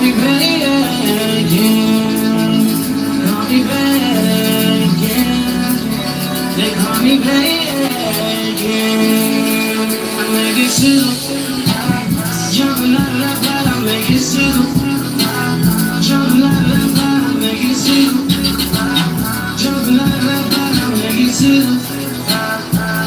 me begging, call me begging. They call me begging. I make it silly, jumping out of that bed, I make it silly. Jumping out of that bed, I make it silly. Jumping out of that bed, I make it silly.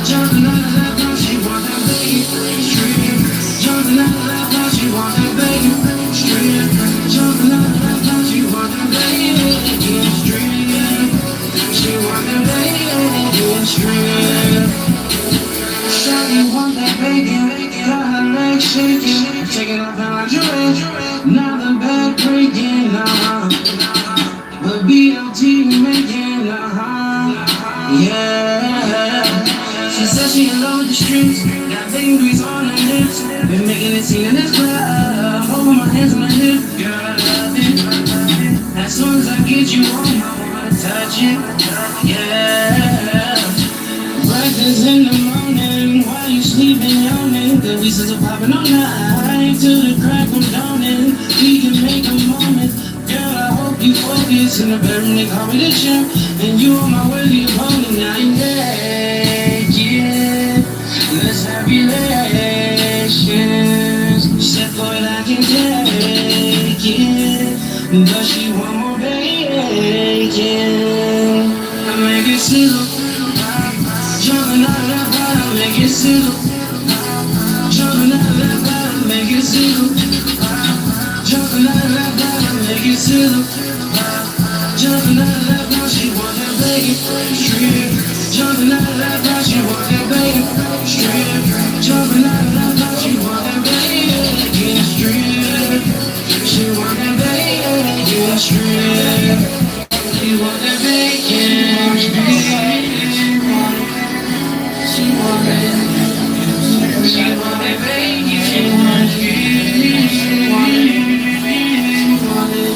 Jumping out of that bed, she want that baby straight. Jumping out of that bed, she want that baby straight. Jumping out of that bed, she want that baby straight. She want that baby straight. Shawty want that bacon, got her legs shaking, taking off her lingerie. Now the bed breaking, the BLT making, yeah. She said she in love with the streets, got bacon grease on her lips, been making it seem in this club, holding my hands on my hip, girl I love it. As soon as I get you home, I wanna touch it, yeah. Breakfast in the morning, while you sleeping, yawning. The pieces are popping all night till the crack of dawning. We can make a moment, girl. I hope you focus. In the bedroom they call me the champ, and you on my worthy opponent. Now you naked, let's have relations. Said boy, I can take it, but she want more bacon. I make it silly. Jumping out of that bottom, make it silly. Jumping out of that bottom, make it silly. Jumping out of that bottom, make it silly. Jumping out of that bottom, she want that bacon straight. Jumping out of that bottom, she want that bacon straight. Jumping out of that bottom, she want that bacon straight. She want that bacon straight. She want that bacon straight. She want it, she want it, baby. She want it, she want it,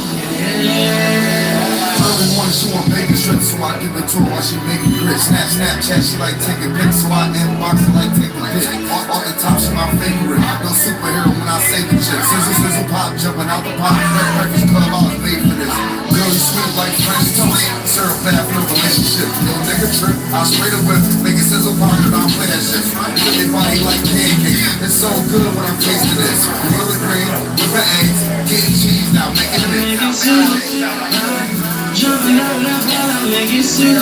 yeah. Early morning, she want bacon strips, so I give it to her while she making grits. Snapchat, she like taking pics, so I inbox her like taking pics. Off the top, she my favorite. No superhero when I say the chick. Sizzle, pop, jumping out the pot. Breakfast club, I was made for this. Really sweet like French toast. Syrup bath, no relationship. No nigga trip, I'll straight up whip. Make it sizzle pop, and I'll play that shit. Really body like pancake. It's so good when I'm tasting this. With the green, with the eggs, getting cheese now, making it in. Jumping out of that bottom, make it silly.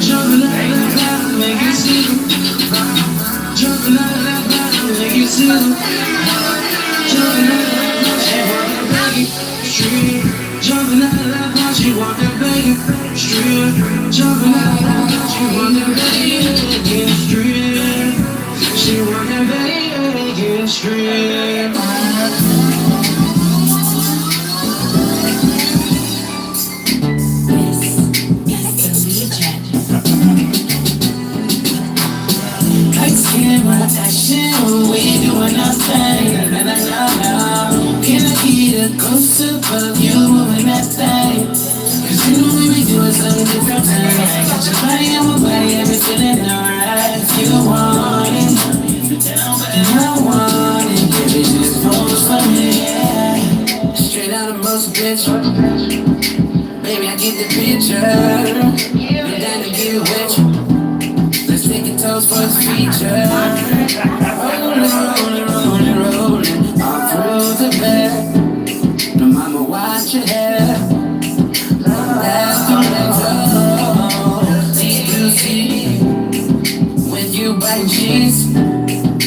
Jumping out of that bottom, make it silly. Jumping out of that bottom, make it silly. Jumping out of that bottom, she want that bacon straight. Jumping out of that bottom, she want that bacon straight. Jumping out of that bottom, she want that bacon straight. She want that bacon straight. We doing nothing, and I know. Can I get a close up of you moving that thing? Cause you know we be doing something different tonight. Got your body on my body, I've been feeling alright. If you want it, and I want it, baby, just pose for me, yeah. Straight out of most bitch, baby, I get the picture. Been down to get with you. Let's take it toes for the feature. Rolling, all through the bed. No mama, watch your hair. That's the legs you see. When you bite cheese,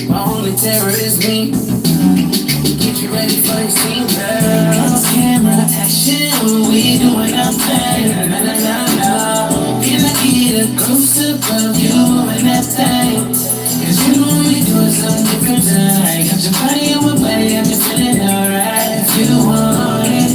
my only terror is me. Get you ready for the scene, girl. Camera action, we doing nothing. Na na na na. Can I get a close up of you and that thing? Cause you know we doing something different tonight. Got your body on my body, I'm just feeling alright. If you want it,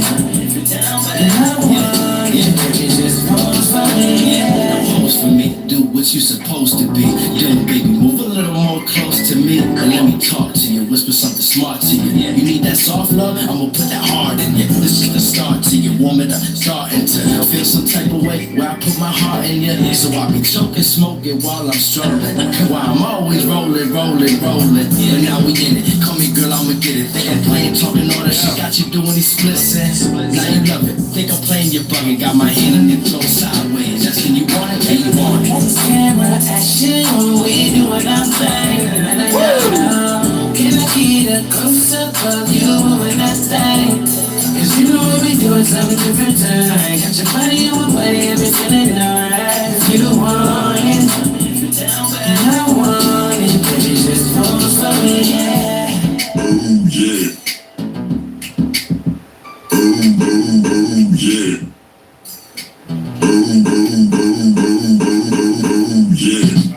then I want it. Baby, just pose for me, yeah. Pose for me, do what you supposed to be. Young baby, move a little more close to me. And let me talk to you, whisper something smart to you. You need that soft love, I'ma put that hard in you. This is the start to you, woman. I'm starting to feel some type of way where I put my heart in you. So I be choking, smoking while I'm strolling. While I'm always rolling. And now we in it. Call me girl, I'ma get it. Think I'm playing, talking all that shit. Got you doing these splits and now you love it. Think I'm playing your bugging. Got my hand on your throat sideways. Asking you want it, yeah, you want it. Camera action when we doing our thing. And I know, can I get a close up of you when I thing? Cause you know what we doing something different tonight. Got your body on my body, I've been feeling alright. If you want it, and I want it, baby, just fall for me, yeah. Oh yeah. Oh yeah. Oh yeah.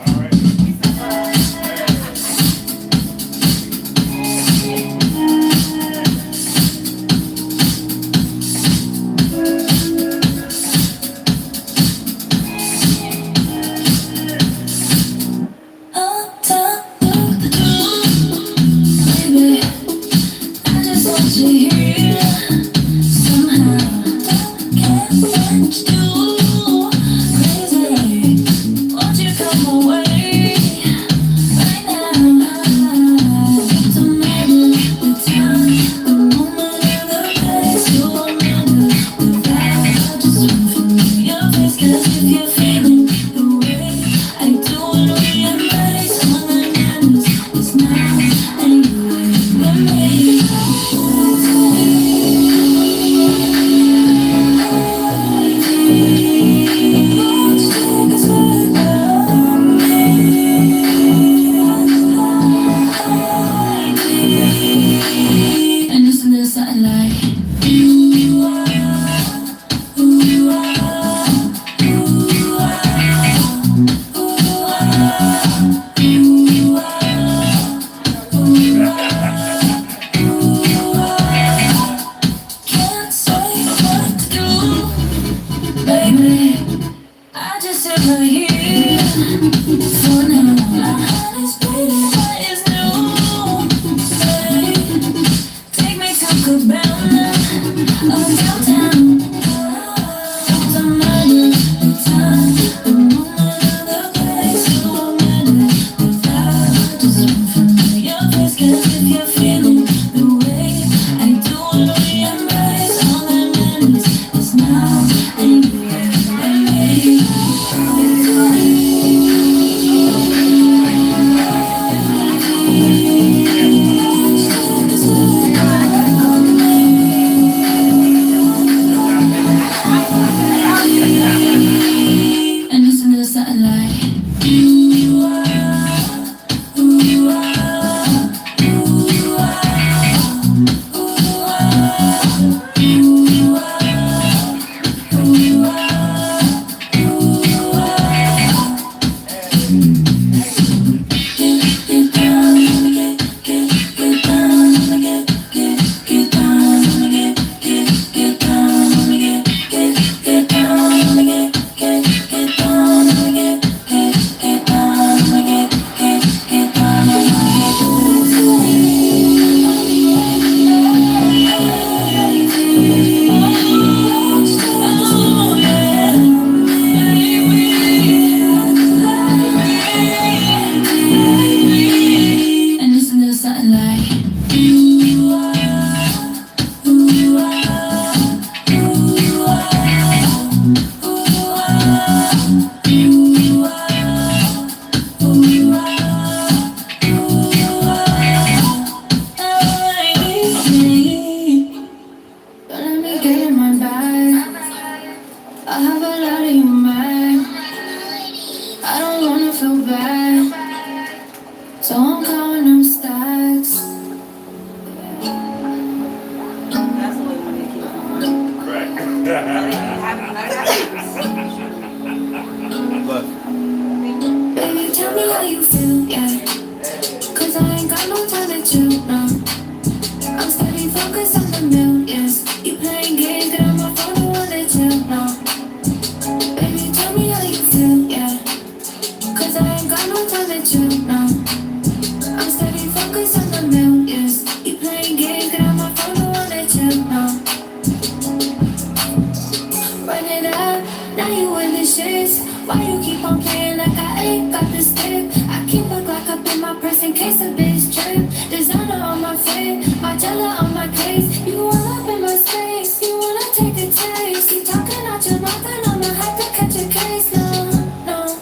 Why you keep on playing like I ain't got the stick? I keep a Glock up in my purse in case a bitch trip. Designer on my face, Margiela on my case. You all up in my space, you wanna take a taste. You talking out your mouth and I'ma have to catch a case. No, no,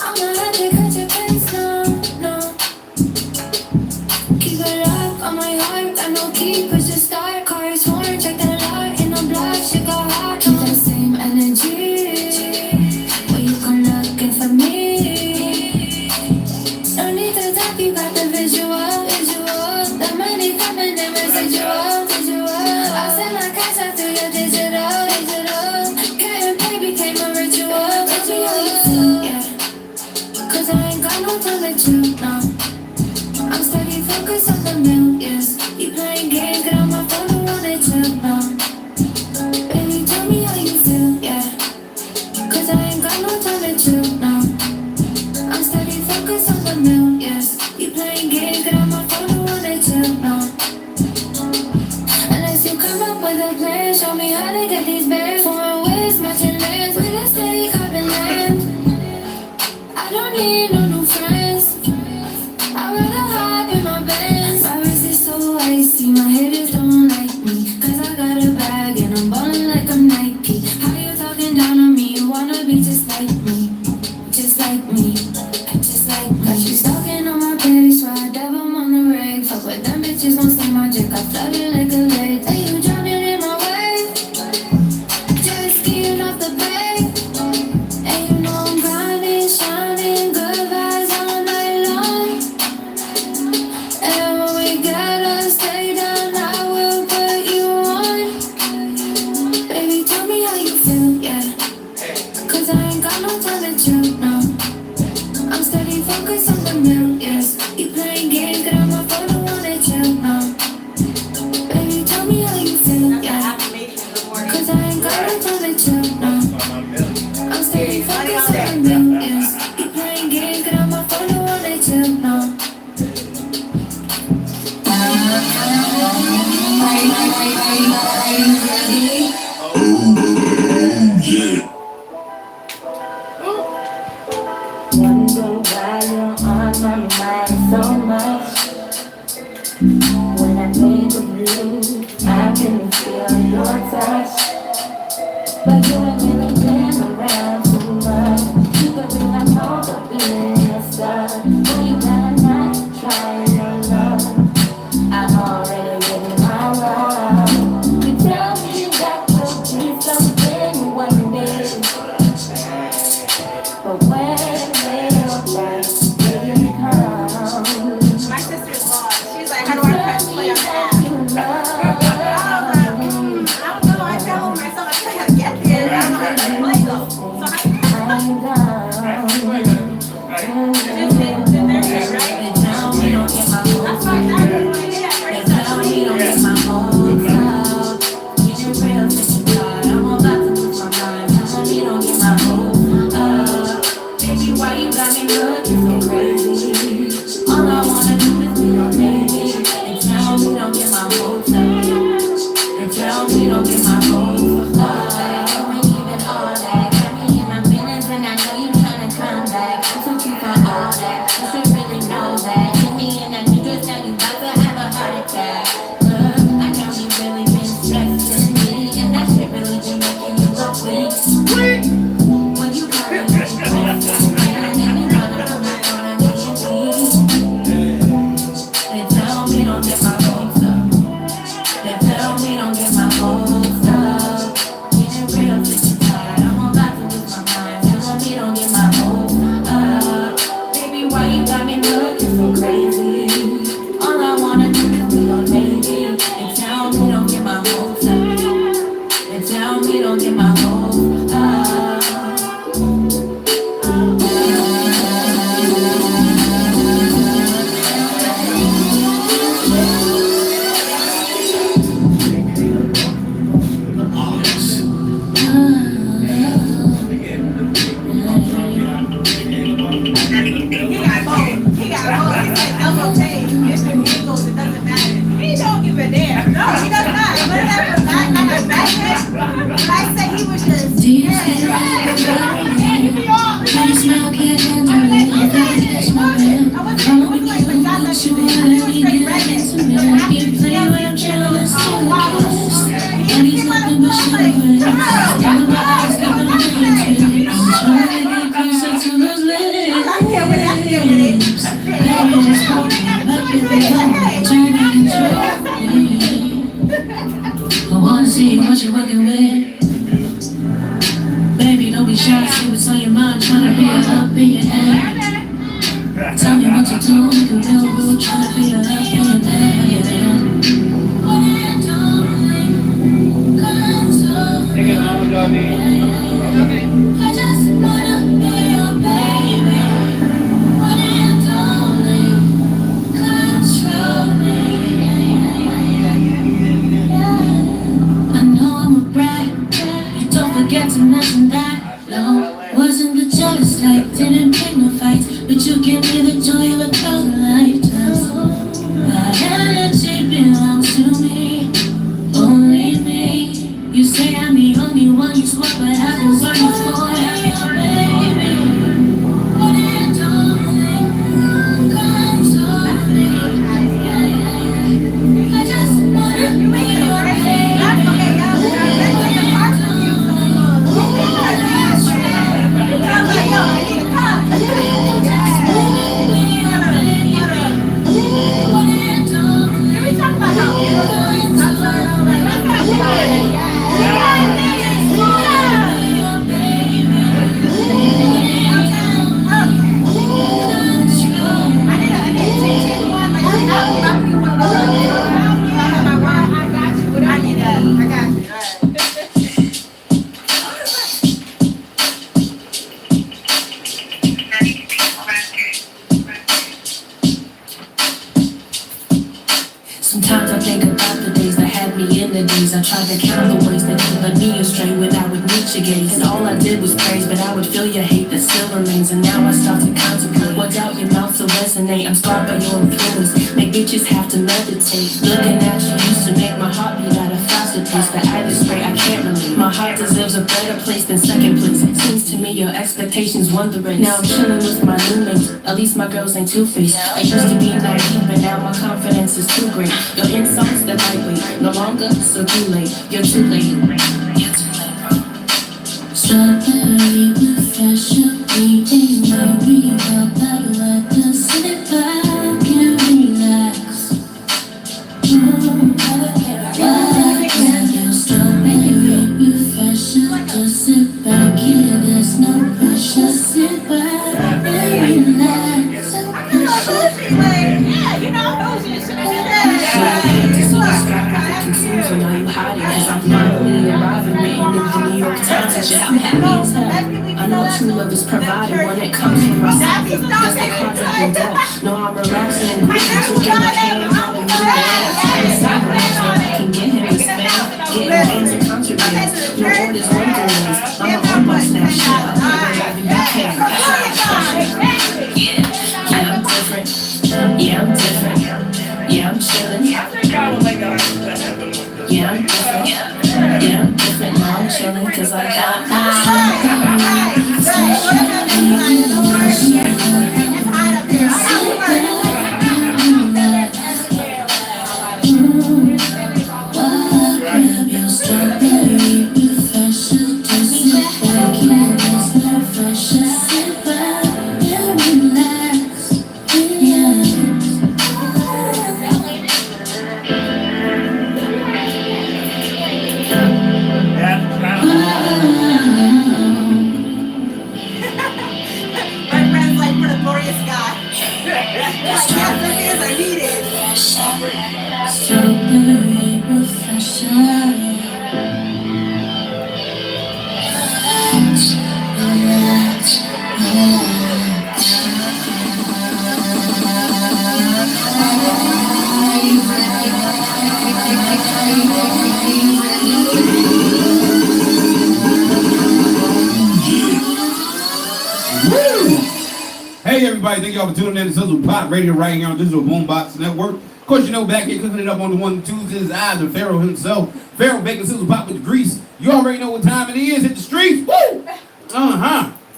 I'ma have to catch a case. No, no. Keep it up on my heart, got no key, push the start. Cars horn, check the light in the block, shit go hard. Keep that same energy when you come looking for me. No need to talk, you got the visual, visual. The money coming in residual, visual. I send my cash out through your digital, digital. Getting paid became a ritual, ritual. Yeah, cause I ain't got no time to chill, no. I'm steady focused on the millions. You playing games, get on my phone, don't wanna chill, no. Baby, tell me how you feel, yeah. Cause I ain't got no time to chill, no. I'm steady focused on the millions. You playing games, get on my phone, don't wanna chill, no. Unless you come up with a plan, show me how to get these bands. Foreign ways, matching lands, with a steady carbon land. I don't need no new friends. I'd rather hop in my Benz. My wrist is so icy, my haters don't like me. Cause I got a bag and I'm ballin' like I'm Nike. How you talking down on me? You wanna be just like me, just like me, just like me. Got you stalking on my page, so I dab 'em on the reg. Fuck with them bitches, won't see my dick. I flooded like a lake. Hey, you drowning in my wave, just skiing off the bay. And you know I'm grinding, shining, good vibes all night long. And when we gotta stay down, I will put you on. Baby, tell me how you feel, yeah. Cause I ain't got no time to chill, no. I'm steady focused on the millions. You playing games, get on my phone, don't wanna chill, no. Baby, tell me how you feel, yeah. Cause I ain't got no time to chill, no. I'm steady focused on the millions. You playing games, get on my phone, don't wanna chill, no. Wonder why you're on my mind so much. When I think of you, I can feel your touch. But you ain't really been around too much. You could bring a hold of being a star. But you better not try your love. I'm already living my love. You tell me that you'll be something one day. But when will that day come? My sister's lost. She's like, how do I press play on that? You love. I don't know. I Wanna see what you're working with. Baby, don't be shy, see what's on your mind, tryna be up in your head. Tell me what to do, make a real rule, tryna be up in your head. What are you doing? I just wanna be your baby. What are you doing? Control me. I know I'm a brat. You don't forget to mention that. No, wasn't the jealous type, didn't pick no fights, but you give me the joy of a thousand lifetimes. That energy belongs to me, only me. You say I'm the only one you swear, but I've been working for you, baby. What are you doing? Come to me. I just wanna be your baby. Sometimes I think about the days that had me in the days. I tried to count the ways that you led me astray when I would meet your gaze. And all I did was praise, but I would feel your hate that still remains. And now I start to contemplate what doubt your mouth to resonate. I'm scarred by your influence, make bitches have to meditate. Looking at you used to make my heart beat at a faster pace, but at this rate I can't relate. My heart deserves a better place than second place. It seems to me your expectations won the race. Now I'm chilling with my new mates, at least my girls ain't two-faced. I used to be naive, but now my confidence is too great. Your insults that lightweight, no longer, so too late. You're too late. You're too late, bro. Strawberry with fresh beating, worry about what to sit back and relax. Why can't you strawberry with fresh? Just sit back here, there's no pressure. Sit back and relax. Confusing, are you hiding? Cause I'm finally arriving, written in the New York Times and shit. I'm happy as hell. I know true love is provided when it comes from myself. That's the concept and death. No, I'm relaxing and breathing to get my hands on the new man. I'm trying to I can get him to spend, getting things and contribute. Your oldest wonderings, I'm a almost now shit. I'm different. Yeah, I'm different. Yeah, I'm chillin'. Oh my God. Yeah, I'm different. Yeah, I'm different. Now I'm chillin' cause I got strawberry refresher. Hey everybody, thank y'all for tuning in to Sizzle Pop Radio right here on Digital Boombox Network. Of course, you know, back here cooking it up on the 1 and 2s, his eyes and Pharaoh himself. Pharaoh baking Sizzle Pop with the grease. You already know what time it is. Hit the streets. Woo!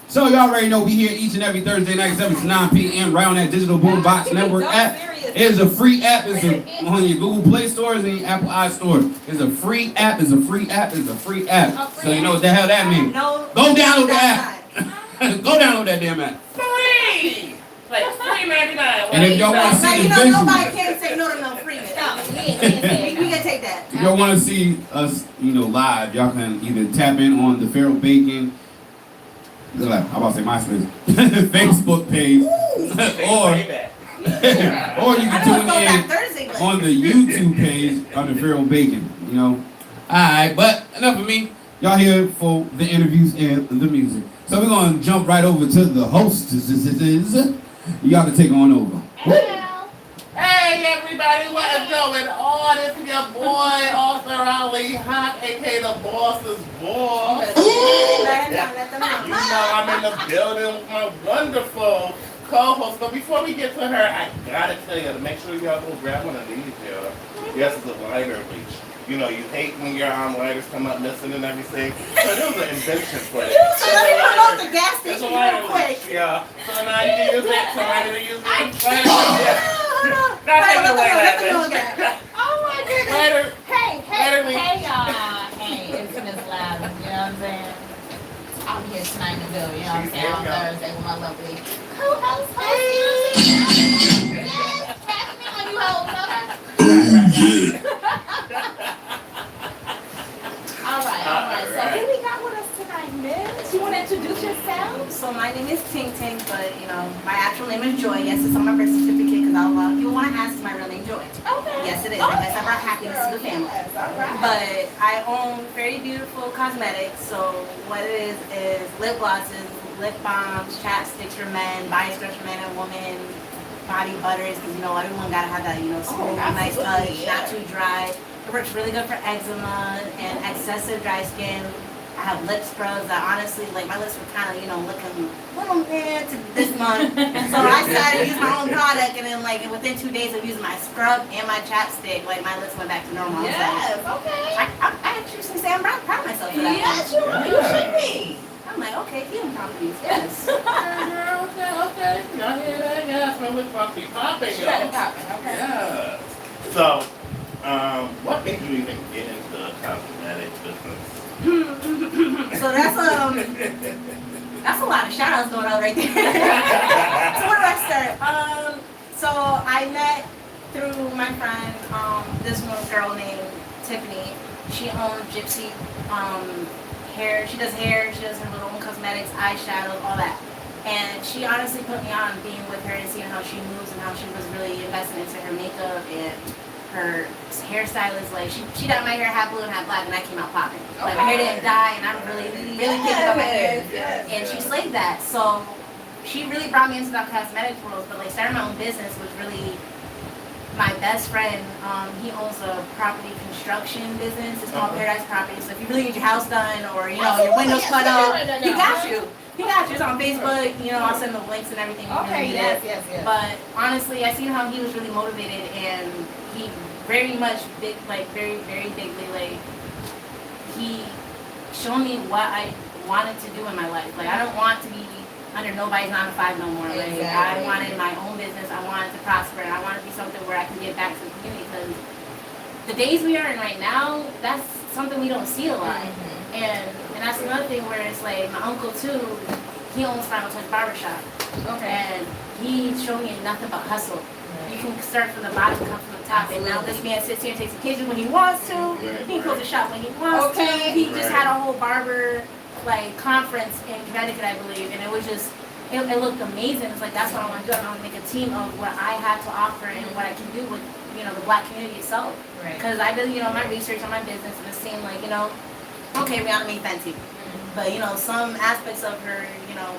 So you already know we here each and every Thursday night, 7 to 9 p.m. right on that Digital Boombox Network app. It's a free app. It's on your Google Play stores and your Apple iStore. It's a free app. It's a free app. It's a free app. So you know what the hell that means. Go download the app. Go download that damn app. Free! Like $3.99. And if y'all want to see the visual, nobody can say no free. We can take that. y'all want to see us, live, y'all can either tap in on the Feral Bacon, how about to say MySpace, Facebook page, or you can tune in on the YouTube page under Feral Bacon. Alright, but enough of me. Y'all here for the interviews and the music. So we're gonna jump right over to the hostesses. Y'all can take on over. Hey everybody, what is going on? It's your boy, Arthur Ali Hot, aka the boss's boss. I'm in the building with my wonderful co-host. But before we get to her, I gotta tell you to make sure y'all go grab one of these, y'all. Yes, it's a lighter leash. You hate when your lighters come up missing and everything. So there was an invention for it. So let me come off the gas station real quick. Yeah. So now you can use it. Somebody to use it. Not taking away that. Oh my goodness. Later. Hey, y'all. Hey, it's Miss Lavish, you know what I'm saying? I'm here tonight in the building, you know what I'm saying? On Thursday with my lovely co-host. Yes, catch me when you hold up. All right. So who we got with us tonight, Miss? You want to introduce yourself? So my name is Ting Ting, but my actual name is Joy. Yes, it's on my birth certificate because a lot of people want to ask is my real name Joy. Okay. Yes, it is. Unless I brought happiness to the family. But I own very beautiful cosmetics. So what it is lip glosses, lip balms, chapsticks for men, body scrubs for men and women, body butters because everyone gotta have that smooth, nice touch, not too dry. It works really good for eczema and excessive dry skin. I have lip scrubs that honestly, my lips were kind of, looking a little mad to this month. So I decided to use my own product, and then, within 2 days of using my scrub and my chapstick, my lips went back to normal. Yes, okay. I actually say I'm proud of myself for that. Yes, you should be. I'm like, okay, healing properties, yes. Okay. Y'all hear that? Yeah, so we're popping, y'all. Okay. Yeah. So, what made you even get into the cosmetic business? So that's a lot of shout outs going on right there. So where do I start? So I met through my friend, this one girl named Tiffany. She owns Gypsy hair. She does hair, she does her little own cosmetics, eyeshadows, all that. And she honestly put me on being with her and seeing how she moves and how she was really investing into her makeup and her hairstylist. She dyed my hair half blue and half black, and I came out popping. My hair didn't dye, and I'm really thinking about my hair. And she slayed that. So she really brought me into the cosmetics world. But starting my own business was really my best friend. He owns a property construction business. It's called Paradise Property. So if you really need your house done or your windows cut off, he got you. He got you. It's on Facebook. I'll send the links and everything. Okay, yes. But honestly, I seen how he was really motivated, and he very much big, very, very bigly, he showed me what I wanted to do in my life. I don't want to be under nobody's 9 to 5 no more. Exactly. I wanted my own business. I wanted to prosper. And I wanted to be something where I can give back to the community because the days we are in right now, that's something we don't see a lot. Mm-hmm. And that's another thing where it's my uncle too, he owns Final Touch Barbershop. Okay. And he showed me nothing but hustle. You can start from the bottom and come from the top. And now this man sits here and takes vacations when he wants to. He can close the shop when he wants to. He just had a whole barber conference in Connecticut, I believe, and it was just it looked amazing. It's that's what I want to do. I want to make a team of what I have to offer and what I can do with the Black community itself. Because I did my research on my business, and it seemed okay, Rihanna made Fenty. But some aspects of her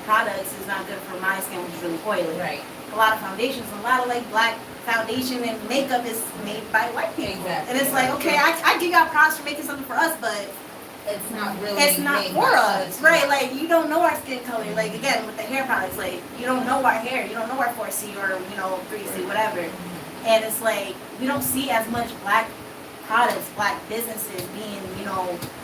products is not good for my skin, which is really oily. Right. A lot of foundations, a lot of Black foundation and makeup is made by white people. Exactly. And it's okay, I give y'all props for making something for us, but it's not really it's not made for by us, right? You don't know our skin color. Again, with the hair products, you don't know our hair, you don't know our 4C or 3C, whatever. And it's we don't see as much Black products, Black businesses being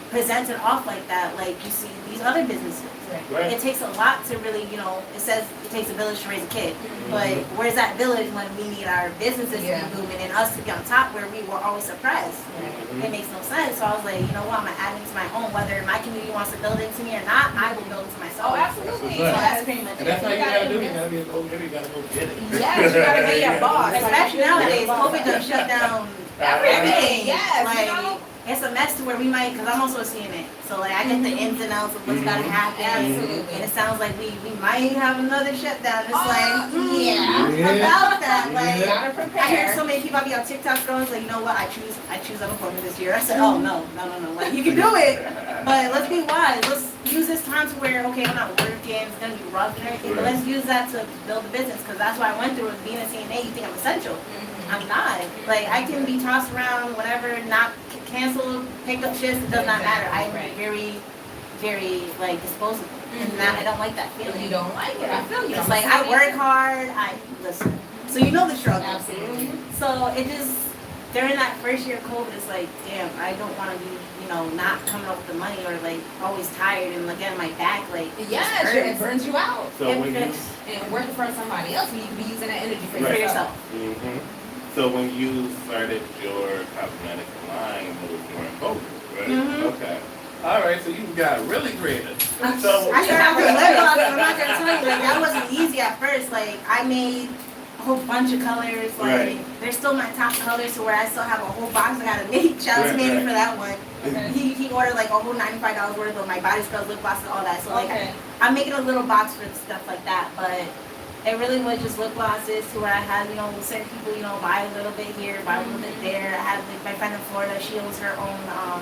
presented off like that, you see these other businesses. Right. It takes a lot to really, it says it takes a village to raise a kid. But where's that village when we need our businesses to be booming and us to be on top where we were always suppressed? It makes no sense. So I was I'm gonna add it to my own. Whether my community wants to build it to me or not, I will build it to myself. Oh, absolutely. So that's pretty much and that's how it. you gotta do it. You gotta be a go-getter. You gotta go get it. Yes, you gotta be your boss. Especially nowadays, COVID done shut down everything. Yes, it's a mess to where we might, because I'm also seeing it. So like I get the ins and outs of what's gotta happen. Absolutely. And it sounds like we might have another shutdown. It's like, yeah. about that. Like Gotta I prepare. hear so many people be on TikTok going like, you know what, I choose unemployment this year. I said, oh no. Like you can do it. But let's be wise. Let's use this time to where, okay, I'm not working, it's gonna be rough and everything, but let's use that to build a business, because that's what I went through with being a CNA. You think I'm essential. I'm not. Like, I can be tossed around whenever, not canceled, pick up shifts, it does not matter. I'm very, very, like, disposable. And I don't like that feeling. You don't like it. I feel you. It's like, I work hard, listen. So you know the struggle. Absolutely. So it just, during that first year of COVID, it's like, damn, I don't want to be, not coming up with the money, or like always tired, and again my back Yes, it burns you out. So when you And working for somebody else, you can be using that energy for Right. yourself. So when you started your cosmetic line, it was during COVID, right? Okay. All right, so you got really creative. So I started with lip gloss, and I'm not gonna tell you, like that wasn't easy at first. Like I made a whole bunch of colors. Like Right. they're still my top colors, so where I still have a whole box I gotta make. Shout out to Manny for that one. He ordered like a whole $95 worth of my body scrubs, lip glosses, all that. So like I'm making a little box for stuff like that, but it really was just lip glosses to where I had, certain people, buy a little bit here, buy a little bit there. I had like my friend in Florida, she owns her own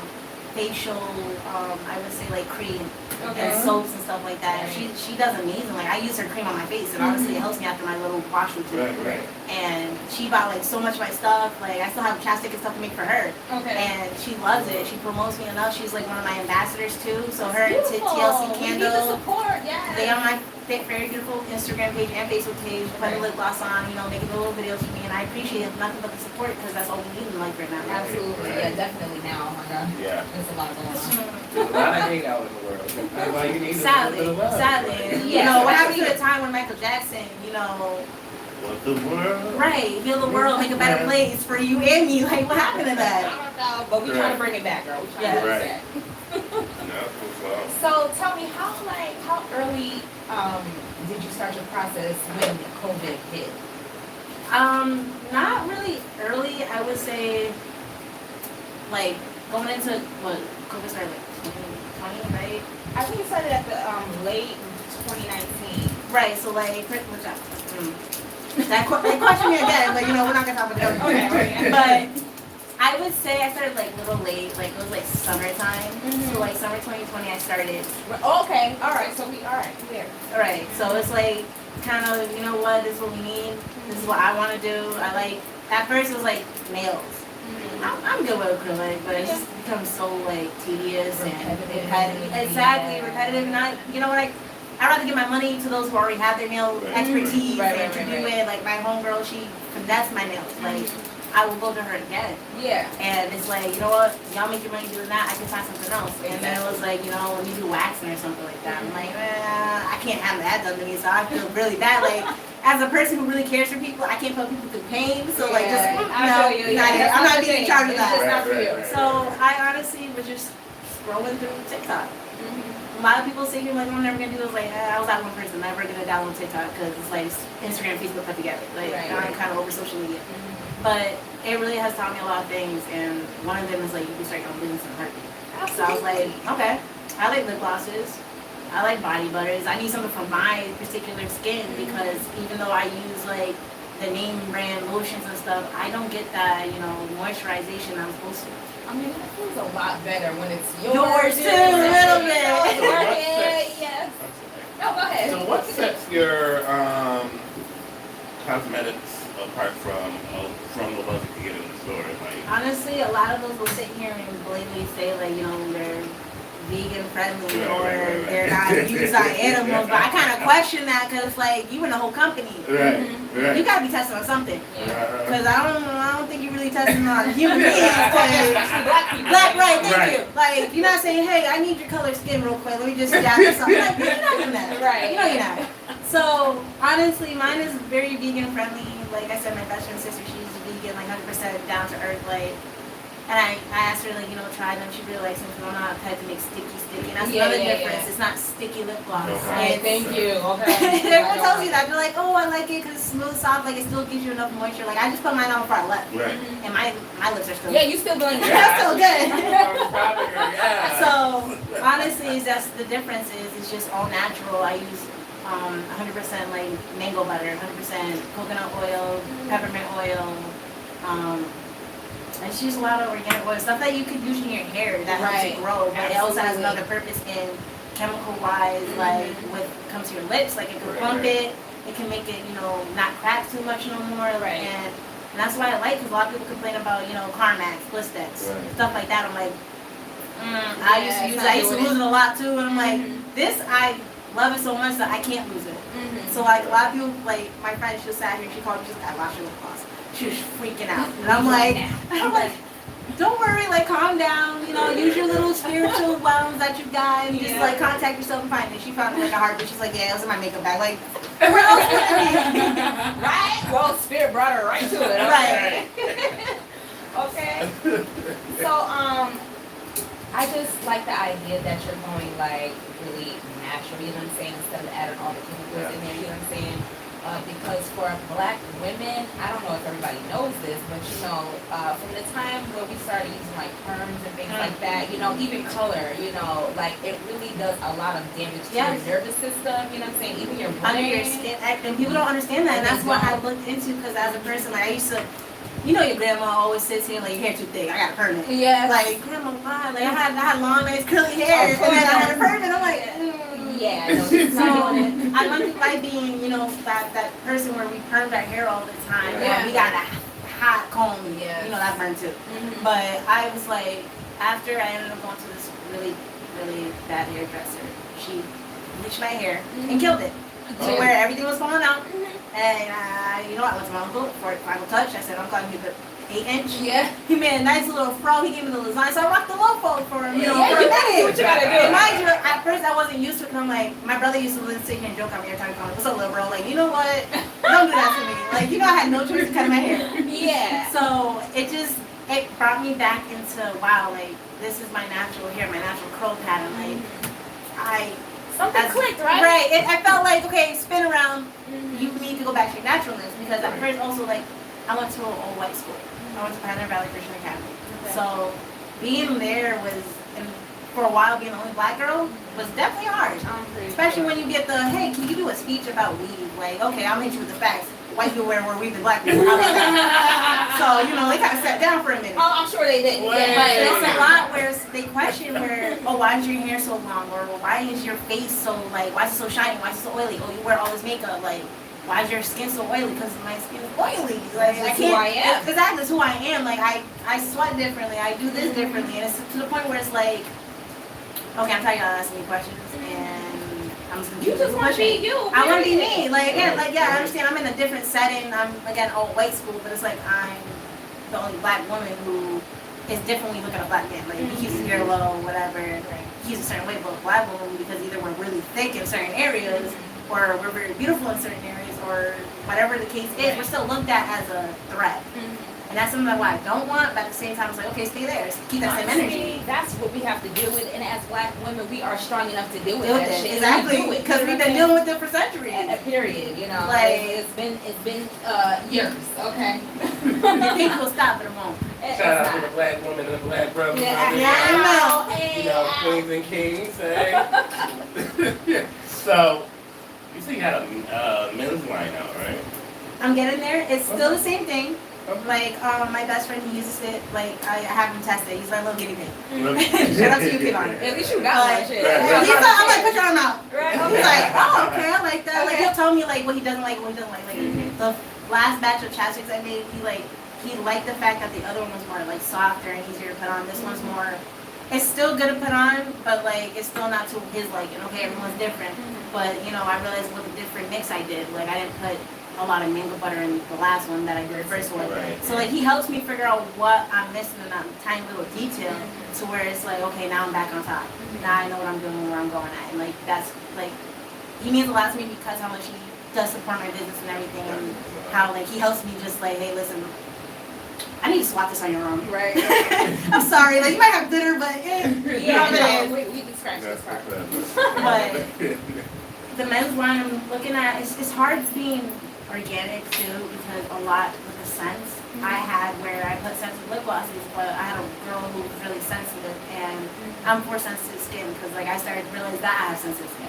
facial, I would say like cream and soaps and stuff like that. She does amazing. Like I use her cream on my face, and honestly it helps me after my little wash routine. Right. And she bought like so much of my stuff. Like I still have chapstick and stuff to make for her. And she loves it. She promotes me enough. She's like one of my ambassadors too. So her and TLC Candle, they on my Very Beautiful Instagram page and Facebook page, putting lip gloss on, making little videos for me, and I appreciate nothing but the support, because that's all we need in life right now. Absolutely. Yeah, definitely now. Oh my God. Yeah. There's a lot going on. There's a lot of hate out in the world. That's why you need a little bit of love. Sadly. What happened to the time when Michael Jackson, What the world? right, heal the world, make a better place for you and me. Like, what happened to that? I don't know, but we trying to bring it back, girl. We trying to bring it back. So tell me, how early did you start your process when COVID hit? Not really early. I would say, like, going into what COVID started like 2020, right? I think it started at the late 2019. Right. So like, what's that? That question me again, but we're not gonna talk about that. Okay. But I would say I started like a little late. Like it was like summertime. So like summer 2020, I started. Okay. All right. So there. All right. So it's like kind of, what, this is what we need. This is what I want to do. I like, at first it was like nails. I'm good with acrylic, but it just becomes so like tedious and repetitive. Exactly, repetitive. And I'd rather give my money to those who already have their nail expertise and to do it. Like my homegirl, she finessed my nails. Like I will go to her again. Yeah. And it's like, you know what? Y'all make your money doing that. I can find something else. And then it was like, when you do waxing or something like that, I'm like, I can't have that done to me. So I feel really bad. Like as a person who really cares for people, I can't put people through pain. So like, just I'm not being in charge of that. It's not for you. So I honestly was just scrolling through TikTok. A lot of people say to me, like, I'm never gonna do this. Like, I was that one person, never gonna download TikTok because it's like Instagram, Facebook put together. Like, I'm kind of over social media. But it really has taught me a lot of things, and one of them is like you can start your own business in a heartbeat. So I was like, okay, I like lip glosses, I like body butters. I need something for my particular skin, because even though I use like the name brand lotions and stuff, I don't get that moisturization I'm supposed to. I mean, it feels a lot better when it's Yours too, a little bit. Yes. No, go ahead. So what sets your cosmetics apart from the ones that you get in the store? Like, honestly, a lot of us will sit here and blatantly say like, they're vegan friendly or they're not used on animals, but I kind of question that, because like you in the whole company, you gotta be testing on something. Because I don't think you're really testing on human beings. Black, right? Thank you. Like you're not saying, hey, I need your color skin real quick. Let me just dab this on. Like, you're not doing that, right? You're not. So honestly, mine is very vegan friendly. Like I said, my best friend's sister, she's vegan, like 100% down to earth. Like And I asked her, like, try them. She really likes them because I don't know how to make sticky. And that's another difference. It's not sticky lip gloss. Right, thank you. Okay. Everyone tells you that. They're like, oh, I like it because it's smooth, soft. Like, it still gives you enough moisture. Like, I just put mine on before I left. Right. And my lips are still Yeah, you still doing That's still good. Yeah. So, honestly, that's the difference is it's just all natural. I use 100% like mango butter, 100% coconut oil, peppermint oil. I just use a lot of organic oil, stuff that you could use in your hair that helps it grow, but it also has another purpose in chemical-wise, like when it comes to your lips, like it can plump it, it can make it, not crack too much no more, and that's why I like, because a lot of people complain about, Carmex, Blistex, stuff like that. I'm like, I used to lose it a lot too, and I'm like, this, I love it so much that I can't lose it. So like a lot of people, like my friend, she was sat here, she called me, she's like, I lost your lip gloss. She was freaking out. And I'm like, don't worry, like calm down, use your little spiritual realms that you got and just like contact yourself and find it. She found like a heartbeat. She's like, yeah, it was in my makeup bag. Like, where else would it be? Right? Well, spirit brought her right to it. Right. Okay. So, I just like the idea that you're going like really natural, you know what I'm saying, instead of adding all the chemicals in there, you know what I'm saying? Because for Black women, I don't know if everybody knows this, but from the time where we started using like perms and things like that, even color, like it really does a lot of damage to your nervous system, you know what I'm saying, even your brain. Under your skin, and people don't understand that, and that's what I looked into, because as a person, like I used to, your grandma always sits here like, your hair too thick, I got a perm. Yeah. Like, grandma, why? Like I had long, nice curly hair, and then I had a perm, and I'm like, yeah, so I like being, that person where we permed our hair all the time. We got a hot comb, that burned too. But I was like, after I ended up going to this really, really bad hairdresser, she bleached my hair and killed it. To where everything was falling out. And I went to my uncle for a final touch. I said, Uncle, I need the 8-inch. Yeah. He made a nice little fro. He gave me the design. So I rocked the low fold for him. You gotta do what you gotta do. And mind you, at first I wasn't used to it, because I'm like, my brother used to sit here and joke on me every time he called me, what's up, little bro? Like, you know what? Don't do that to me. Like, I had no choice to cut my hair. Yeah. So it brought me back into, wow, like, this is my natural hair, my natural curl pattern. Like, something clicked, right? Right. I felt like, okay, spin around. You need to go back to your naturalness, because at first also, like, I went to an all-white school. I went to Pioneer Valley Christian Academy. Okay. So being there was, and for a while being the only Black girl, was definitely hard. Especially when you get the, hey, can you do a speech about weave? Like, okay, I'll hit you with the facts. White people wear more weave than Black people. So, they kind of sat down for a minute. Oh, I'm sure they did. But it's a lot where they question where, oh, why is your hair so long? Or why is your face so, like, why is it so shiny? Why is it so oily? Oh, you wear all this makeup. Like, why is your skin so oily? Because my skin is oily. Like, that's who I am. Exactly, it's who I am. Like, I sweat differently. I do this differently. And it's to the point where it's like, okay, I'm tired of asking me questions. And I'm just going to You just want to be you. I want to be me. Like, again, I understand I'm in a different setting. I'm, again, all-white school. But it's like I'm the only Black woman who is different when you look at a Black man. Like, he keeps his hair low, whatever. He's a certain way. But a Black woman, because either we're really thick in certain areas, or we're very beautiful in certain areas, or whatever the case is, we're still looked at as a threat. And that's something that I don't want, but at the same time, it's like, okay, stay there. Keep that same energy. That's what we have to deal with, and as Black women, we are strong enough to deal with that shit. Exactly, because we've been dealing with it for centuries. Period, Like, it's been years, okay? You think we'll stop, but it won't. Shout out to the Black women and the Black brothers. Queens and kings, hey? So, you say you got a men's line out, right? I'm getting there. It's still the same thing. Like, my best friend, he uses it. Like, I have him test it. He's my little guinea pig. Shout out to you, Kid Honor. At least you got that shit. I'm like, put your arm out. Right. He's like, oh, okay, I like that. Like, he'll tell me, like, what he doesn't like, what he doesn't like. Like, the last batch of chapsticks I made, he liked the fact that the other one was more, like, softer and easier to put on. This one's more, it's still good to put on, but, like, it's still not to his liking. Okay, everyone's different. But, I realized with a different mix I did. Like, I didn't put a lot of mango butter in the last one that I did the first one. Right. So like he helps me figure out what I'm missing in that tiny little detail to where it's like, okay, now I'm back on top. Now I know what I'm doing and where I'm going at. And like that's like he means a lot to me because how much he does support my business and everything, and how like he helps me just like, hey, listen, I need to swap this on your arm. Right. I'm sorry, like you might have glitter, but Yeah, no, we can scratch this part. But the men's line I'm looking at, it's hard being organic too because a lot with the scents I had where I put sensitive lip glosses, but I had a girl who was really sensitive, and I'm for sensitive skin because like I started to realize that I have sensitive skin.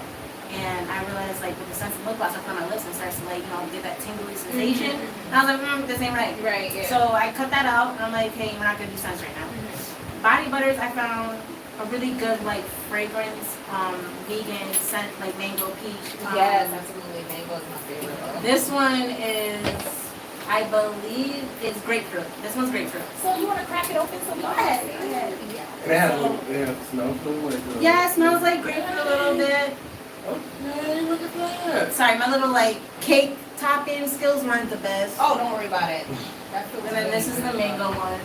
And I realized, like, with the sensitive lip gloss, I put on my lips and starts to, like, you know, get that tingly sensation. And I was like, this ain't right. Right, yeah. So I cut that out, and I'm like, hey, we're not going to do scents right now. Body butters, I found a really good, like, fragrance, vegan scent, like mango peach. Yes, absolutely. Mango is my favorite. This one is, I believe, is grapefruit. This one's grapefruit. So you want to crack it open so we Go can ahead. see? And it has a little, smells cool. Yeah, it smells like grapefruit a little bit. Okay, look at that. Sorry, my little, like, cake topping skills weren't the best. Oh, don't worry about it. That feels And then this is the mango one.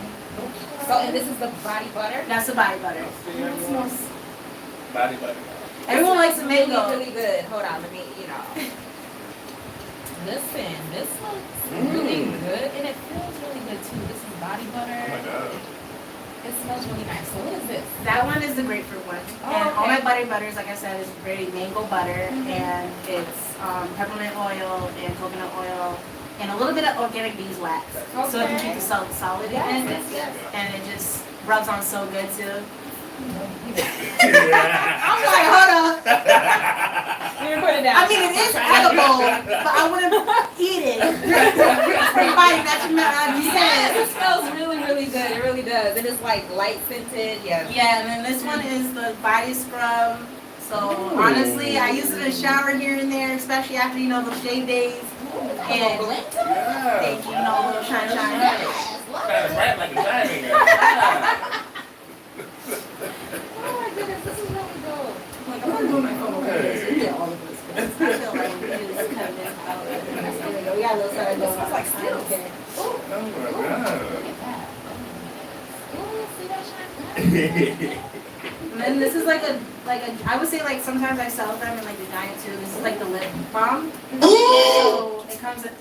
So, and this is the body butter? That's the body butter. It smells Body butter. Everyone likes the really, mango. really good. Hold on, let me, you know. Listen, this looks really good, and it feels really good too. This is body butter. Oh my god. It smells really nice. So what is this? That one is the grapefruit one. Oh, And all okay. my body butters, like I said, is very mango butter, and it's peppermint oil and coconut oil, and a little bit of organic beeswax, so it can keep the salt solid in it. Yes, yes. And it just rubs on so good too. Yeah. I'm like, hold up. We're put it down. I mean, it is edible, but I wouldn't eat it. Everybody, that's your Yes, it smells really, really good. It really does. It is like light scented. Yeah. Yeah, and then this one is the body scrub. So honestly, I use it in the shower here and there, especially after, you know, those shave days. And Yeah. thank you, you know, a little shine. Kind of bright like a diamond. Yeah. Oh my goodness, this is really dope. Like, I'm gonna do my phone over here so you get all of this. I feel like we just cut this out. There we go. We got a little side This smells like I don't stills. care. Oh my god. Look at that. Ooh, see that shine? And then this is like a I would say like sometimes I sell them in like the giant too. This is like the lip balm. So it comes in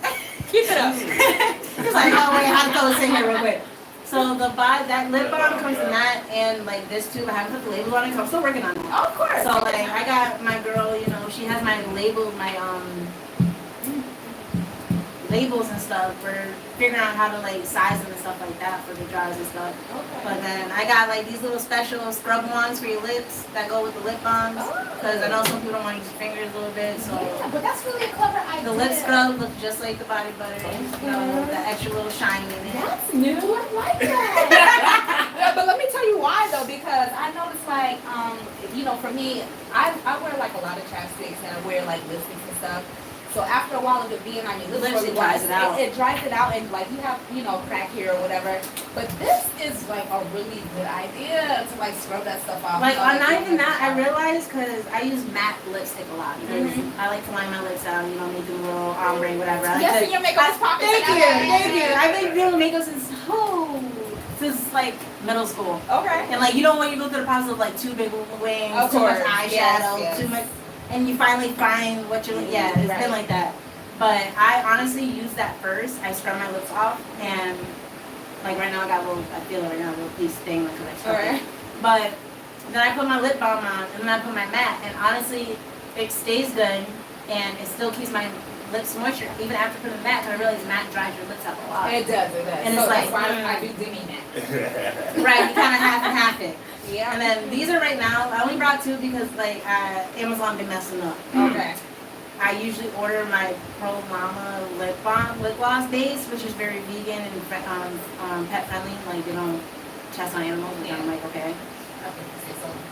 Keep it up. it's like, oh wait, how to throw this in here real quick. So that lip balm comes in that and like this tube. I haven't put the label on it 'cause I'm still working on it. Of course. So like I got my girl, you know, she has my label, my labels and stuff for figuring out how to like size them and stuff like that for the jars and stuff. But then I got like these little special scrub ones for your lips that go with the lip balms because I know some people don't want to use your fingers a little bit. So Yeah, but that's really a clever idea. the lip scrub looks just like the body butter, you know, with the extra little shine in it. That's new. I like that. Yeah, but let me tell you why though, because I noticed like, you know, for me, I wear like a lot of chapsticks and I wear like lipsticks and stuff. So after a while of it being on your lips, Lipstick really dries it out. It dries it out, and like you have, you know, crack here or whatever. But this is like a really good idea to like scrub that stuff off. Like, So, not even that, I realized because I use matte lipstick a lot. Because I like to line my lips out, you know, make them a little ombre, whatever. I like Yes, to- and your makeup is popping. Thank you. I've been doing makeup since like middle school. Okay. And like, you know, when you go through the process of like too big wings, Of too much course. eyeshadow, Yes. too much, and you finally find what you, yeah, it's Right. been like that. But I honestly use that first. I scrub my lips off, and like right now I got a little, I feel it right now, a little piece thing like I scrubbed it. Alright. But then I put my lip balm on, and then I put my matte, and honestly, it stays good, and it still keeps my lips moisture even after putting the matte. Because I realize matte dries your lips out a lot. It does. And so it's that's like, why I do Demi Matte. Right, you kind of half and half it. Yeah. And then these are right now. I only brought two because like Amazon been messing up. Okay. I usually order my Pro Mama lip gloss base, which is very vegan and pet friendly. Like they don't test on animals, and I'm like, okay.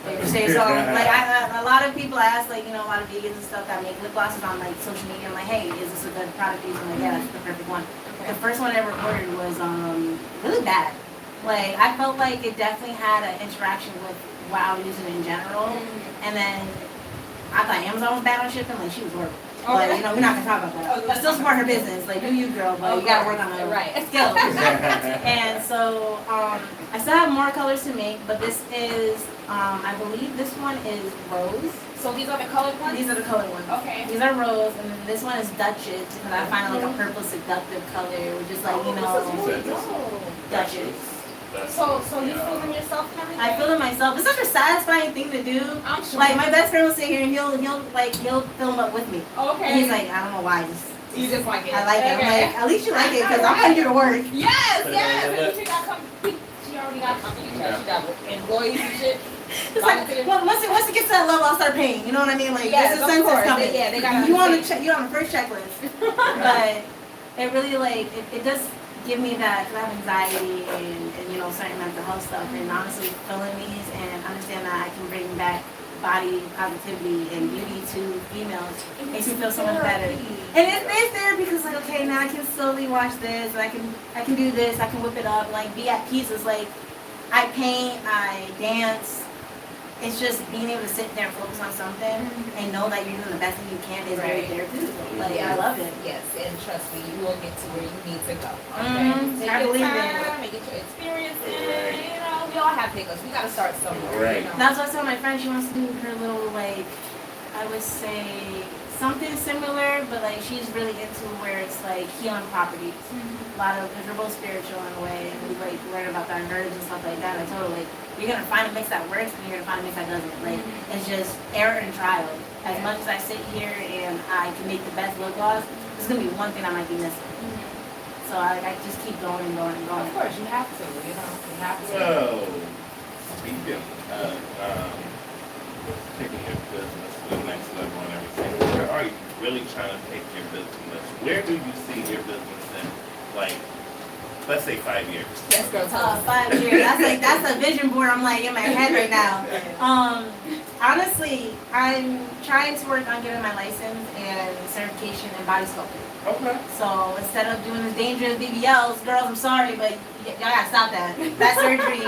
Like you say so. Like a lot of people ask, like, you know, a lot of vegans and stuff that make lip glosses on like social media. I'm like, hey, is this a good product to use? I'm like, yeah, that's the perfect one. The first one I ever ordered was really bad. Like I felt like it definitely had an interaction with what I was using in general, and then I thought Amazon was bad on shipping. Like she was horrible. But you know, we're not gonna talk about that. I still support her business. Like, do you, girl? But you gotta work on the skills. And so I still have more colors to make, but this is I believe this one is rose. So these are the colored ones? These are the colored ones. Okay. These are rose, and then this one is Duchess, because I find like a purple seductive color, which is like, you know, Duchess. So you feeling yourself and everything? I feel it myself. It's such a satisfying thing to do. I'm sure. Like, my best friend will sit here and he'll film up with me. Okay. And he's like, I don't know why. You just like it. I like it. I'm like, at least you like it, because I'm gonna do the work. Yes. And she got she already got company. She got employees and shit. It's like, well, once it gets to that level, I'll start paying. You know what I mean? Like, yes, there's a census coming. They got you on the first checklist. But it really, like, it does give me that, because I have anxiety and, you know, certain mental health stuff. And honestly, filling these and understand that I can bring back body positivity and beauty to females makes me feel so much better. And it's there because, like, okay, now I can slowly watch this, and I can do this, I can whip it up, like, be at peace. It's like, I paint, I dance. It's just being able to sit there and focus on something and know that you're doing the best thing you can is very therapeutic. Like, I love it. Yes, and trust me, you will get to where you need to go. Okay? Take your time and get your experience in. You know, we all have hiccups. We got to start somewhere. You know? That's what I told my friend. She wants to do her little, like, I would say something similar, but like she's really into where it's like healing properties. A lot of, because we're both spiritual in a way, and we like learn about our herbs and stuff like that. I told her, like, you're gonna find a mix that works, and you're gonna find a mix that doesn't. Like, it's just error and trial. As much as I sit here and I can make the best lip gloss, there's gonna be one thing I might be missing. So I just keep going and going and going. Of course, you have to. You know, you have to. So, speaking of taking your business to the next level and everything, where are you really trying to take your business? Where do you see your business in, like, let's say 5 years? Yes, girl, tell us. 5 years. That's a vision board I'm like in my head right now. Honestly, I'm trying to work on getting my license and certification in body sculpting. Okay. So instead of doing the dangerous BBLs, girls, I'm sorry, but y'all gotta stop that. That surgery,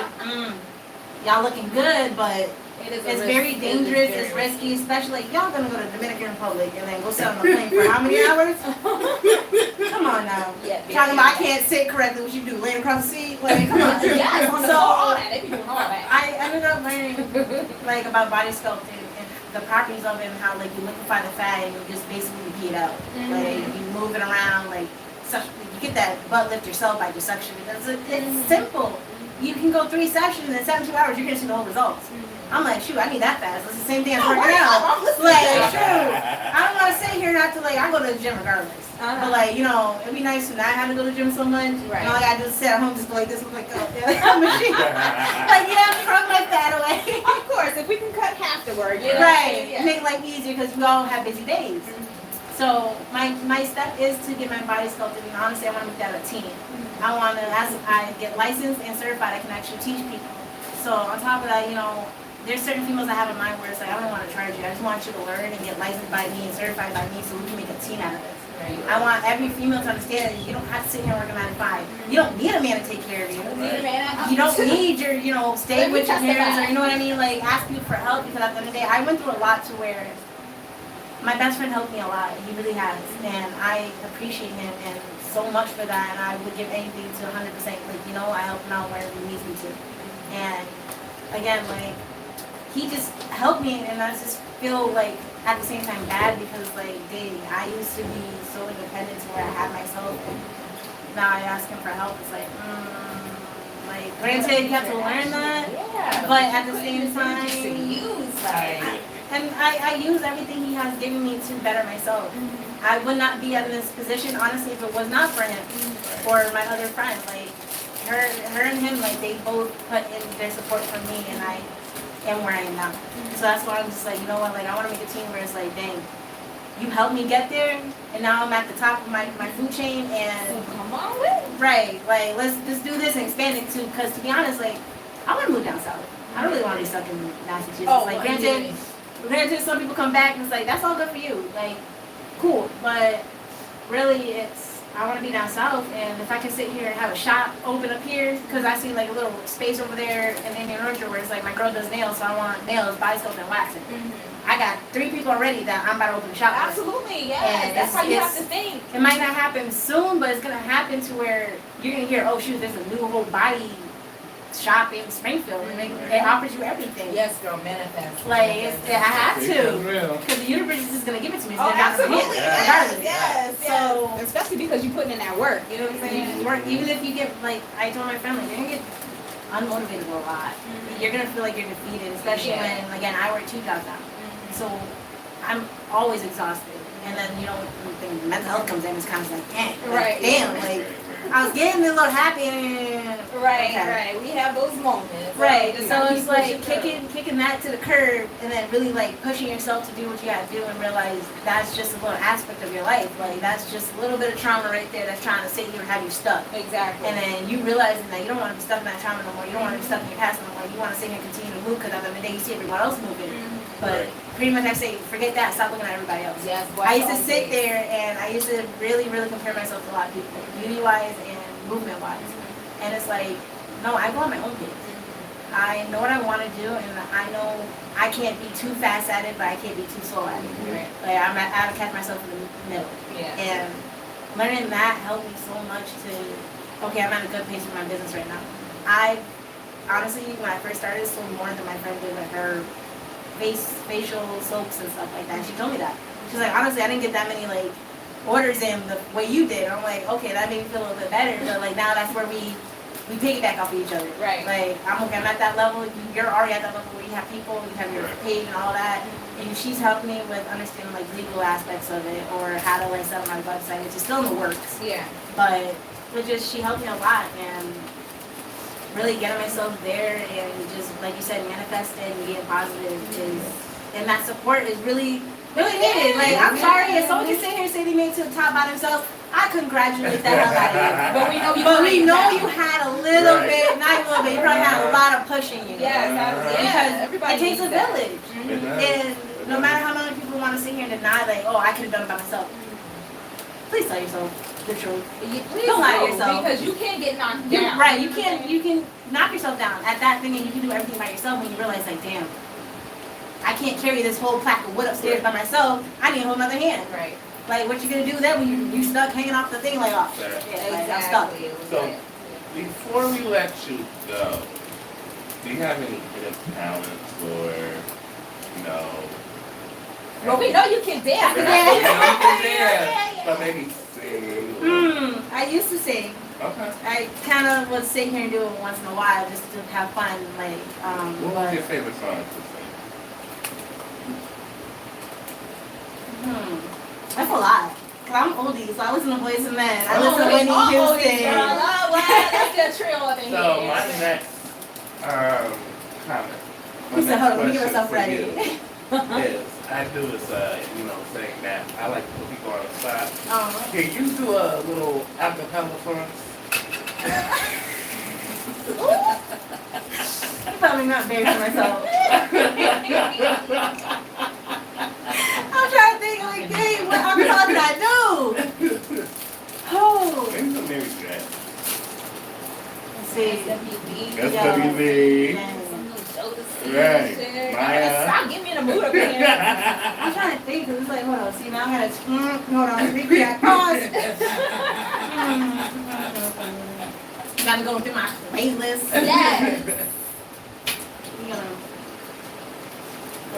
y'all looking good, but it's very dangerous, it's risky, especially like, y'all gonna go to Dominican Republic and then go sit on the plane for how many hours? Come on now. Talking about I can't sit correctly, what you do, lay across the seat? Like, come on. Yes, So all that. They be doing all that. I ended up learning like about body sculpting and the properties of it and how like you liquefy the fat and you just basically pee it out. Like you move it around, like you get that butt lift yourself by just suction. It's simple. You can go 3 sessions in 72 hours, you're gonna see the whole results. I'm like, shoot, I need that fast. It's the same thing as working out. Like, shoot, I don't want to sit here not to, like, I go to the gym regardless. But, like, you know, it'd be nice to not have to go to the gym so much. Right. And all I got to do is sit at home just go like this. I'm like, oh, yeah, like, I'm a machine. Like, you have to throw my fat away. Of course, if we can cut half the word, you know. Right. Yeah. Make life easier because we all have busy days. So my step is to get my body sculpted, and honestly, I want to make that a team. I want to, as I get licensed and certified, I can actually teach people. So on top of that, you know, there's certain females I have in mind where it's like, I don't want to charge you. I just want you to learn and get licensed by me and certified by me so we can make a team out of this. Right. I want every female to understand that you don't have to sit here and work a 9 to 5. You don't need a man to take care of you. You don't need your, you know, stay with your parents or, you know what I mean, like ask you for help, because at the end of the day, I went through a lot to where my best friend helped me a lot. He really has. And I appreciate him and so much for that. And I would give anything to 100%. Like, you know, I help him out wherever he needs me to. And again, like, he just helped me, and I just feel like at the same time bad because, like, dang, I used to be so independent to where I had myself, and now I ask him for help. It's like, granted, you have to learn that, but at the same time, I use everything he has given me to better myself. I would not be in this position, honestly, if it was not for him or my other friend. Like, her and him, like, they both put in their support for me, and I am where I am now. So that's why I'm just like, you know what, like, I want to make a team where it's like, dang, you helped me get there, and now I'm at the top of my food chain, and so come on with. Right, like, let's do this and expand it too, because to be honest, like, I want to move down south. I don't really want to be stuck in Massachusetts. Like, granted, some people come back and it's like, that's all good for you, like, cool, but really it's I want to be down south, and if I can sit here and have a shop open up here, because I see like a little space over there in Indian Orchard where it's like my girl does nails, so I want nails, body sculpt, and waxing. I got 3 people already that I'm about to open a shop with. Absolutely, yes. And That's how you have to think. It might not happen soon, but it's gonna happen to where you're gonna hear, oh shoot, there's a new whole body shop in Springfield, and it offers you everything. Yes, girl, manifest. Like I have to, Real. because the universe is just gonna give it to me. Oh, absolutely. Regardless. Yes. So Especially because you're putting in that work. You know what I'm saying? you work, even if you get like I told my family, you're gonna get unmotivated a lot. You're gonna feel like you're defeated, especially when again I work 2 jobs now. So I'm always exhausted. And then, you know, when mental health comes in, it's kind of like, damn, like, I was getting a little happy and... Right. We have those moments. Right, so it's like kicking that to the curb and then really like pushing yourself to do what you gotta do and realize that's just a little aspect of your life. Like, that's just a little bit of trauma right there that's trying to sit you and have you stuck. Exactly. And then you realizing that you don't want to be stuck in that trauma no more. You don't want to be stuck in your past no more. You want to sit here and continue to move because at the end of the day you see everyone else moving. But pretty much I say, forget that, stop looking at everybody else. Yes, I used to sit there and I used to really, really compare myself to a lot of people, beauty-wise and movement-wise. And it's like, no, I go on my own pace. I know what I want to do, and I know I can't be too fast at it, but I can't be too slow at it. Right. Like, I have to catch myself in the middle. Yeah. And learning that helped me so much to, okay, I'm at a good pace with my business right now. Honestly, when I first started, sold more than my friend did with her facial soaps and stuff like that. She told me that. She's like, honestly, I didn't get that many like orders in the way you did. I'm like, okay, that made me feel a little bit better. But like now that's where we piggyback off of each other. Right. Like I'm at that level. You're already at that level where you have people, you have your page and all that. And she's helped me with understanding like legal aspects of it or how to like set up my website, which is still in the works. Yeah. But she helped me a lot and really getting myself there and just like you said, manifesting and being positive and that support is really needed. Like I'm sorry, if someone can sit here and say they made it to the top by themselves, I congratulate the hell out of you. But we know you had a little bit, not a little bit, you probably had a lot of pushing you. Yes, because it takes a village. And no matter how many people want to sit here and deny like, oh, I could have done it by myself. Please tell yourself the truth. Please don't lie to yourself. Because you can't get knocked down. Right, you can knock yourself down at that thing and you can do everything by yourself when you realize like, damn, I can't carry this whole plaque of wood upstairs by myself. I need a whole other hand. Right. Like what you gonna do then when you stuck hanging off the thing like, oh, yeah, like, I'm stuck. So, before we let you go, do you have any hidden talents or, you know? Well, we know you can dance. You know you can dance, but maybe sing. I used to sing. Okay. I kind of would sit here and do it once in a while just to have fun. Like, what was your favorite song to sing? That's a lot. Cause I'm oldie, so I listen to Boys and Men. I listen to Whitney Houston. Let's get a trio up in here. So my next comment. He said, hold on, let me get myself ready. Is I do is saying that I like to put people on the spot. Oh. Can you do a little acapella for us? I'm probably not embarrassing myself. I'm trying to think like, hey, what acapella did I do? Oh. Maybe some Mary J. Let's see. SWV. Right. Maya. Stop getting me in the mood up here. I'm trying to think, because it's like, hold on, see, now I gotta, hold on, repeat, pause. Gotta go through my playlist. Yes. Real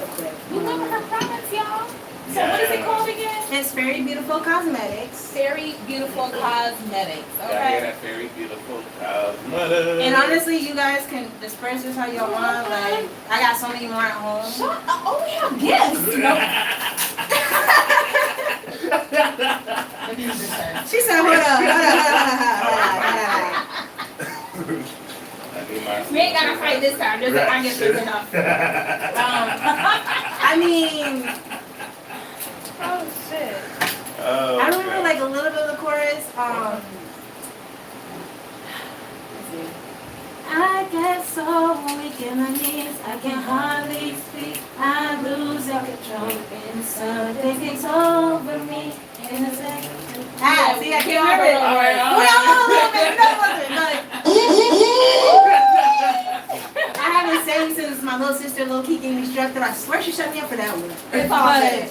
quick. Remember her products, y'all? So what is it called again? It's Very Beautiful Cosmetics. Very Beautiful Cosmetics. Yeah, Okay. that very beautiful cosmetics. And honestly, you guys can disperse this how y'all want. Like, I got so many more at home. Shut up. Oh, we have gifts. She said, hold up. We ain't gotta fight this time. Just I get through enough. I mean, oh shit. I remember like a little bit of the chorus. Let's see. I get so weak in my knees, I can hardly speak. I lose all control, and something takes over me. See, I can't remember it. All right, all We all right. know a little bit. No, it wasn't. But I haven't sang since my little sister, little Kiki, gave me instructed. I swear she shut me up for that one. It's all But good.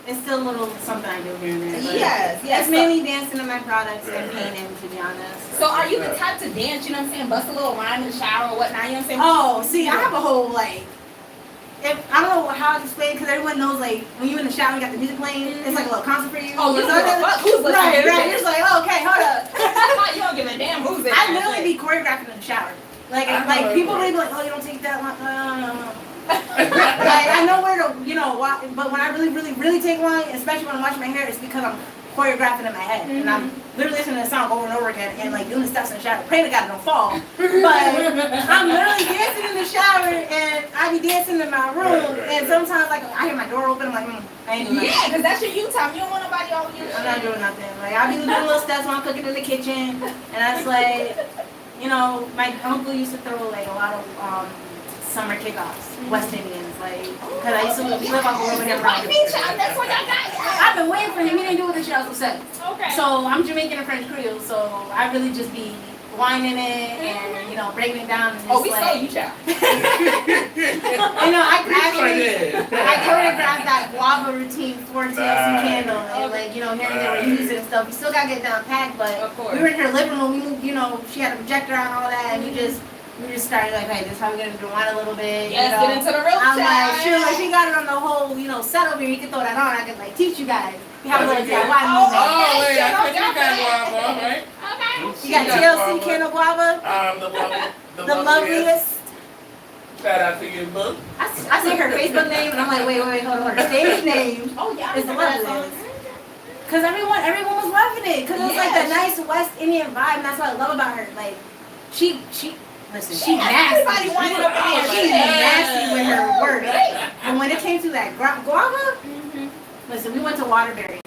it's still a little something I do here and there. But Yes. it's mainly dancing in my products and painting, to be honest. So are you the type to dance, you know what I'm saying? Bust a little rhyme in the shower or whatnot, you know what I'm saying? Oh, see, I have a whole like. I don't know how to explain because everyone knows like when you're in the shower, you got the music playing. It's like a little concert for you. Oh, you So don't give a fuck who's listening. right. You're just like, oh, okay, hold up. You don't give a damn who's in I there. literally be choreographing in the shower. Like people really be like, oh, you don't take that long. Like I know where to, walk, but when I really take long, especially when I'm washing my hair, it's because I'm choreographing in my head and I'm literally listening to the song over and over again and like doing the steps in the shower. Praying to God it don't fall, but I'm literally dancing in the shower and I be dancing in my room and sometimes like I hear my door open, I'm like, I ain't doing nothing. Yeah, because that's your you time. You don't want nobody over you. I'm not doing nothing. Like I be doing little steps while I'm cooking in the kitchen, and that's like, my uncle used to throw like a lot of summer kickoffs, West Indians, like, because I used to live off over here. That's what I got. I've been waiting for him. He didn't do it this year. I was upset. Okay. So I'm Jamaican and French Creole, so I really just be whining it and breaking it down. And just We saw you, child. I choreographed that guava routine for TLC Candle, and here and there we're using and stuff. We still gotta get down packed, but Of course. we were in her living room. We moved, she had a projector and all that, and we just started like, hey, this is how we're gonna do one a little bit. Yes, get into the real I'm time. like, sure, if you got it on the whole, set over here, you can throw that on. I can like teach you guys. We have a little DIY movement. Oh, wait, I think you got guava, right? Okay. You got TLC Candle Guava, The the loveliest. Shout out to your book. I see her Facebook name and I'm like, wait, hold on. Her stage name Oh, yeah. is the loveliest. Cause everyone was loving it. Cause it was like that nice West Indian vibe, and that's what I love about her. Like, she nasty. Everybody wanted up in there. She's nasty with her work. And when it came to that guava, listen, we went to Waterbury,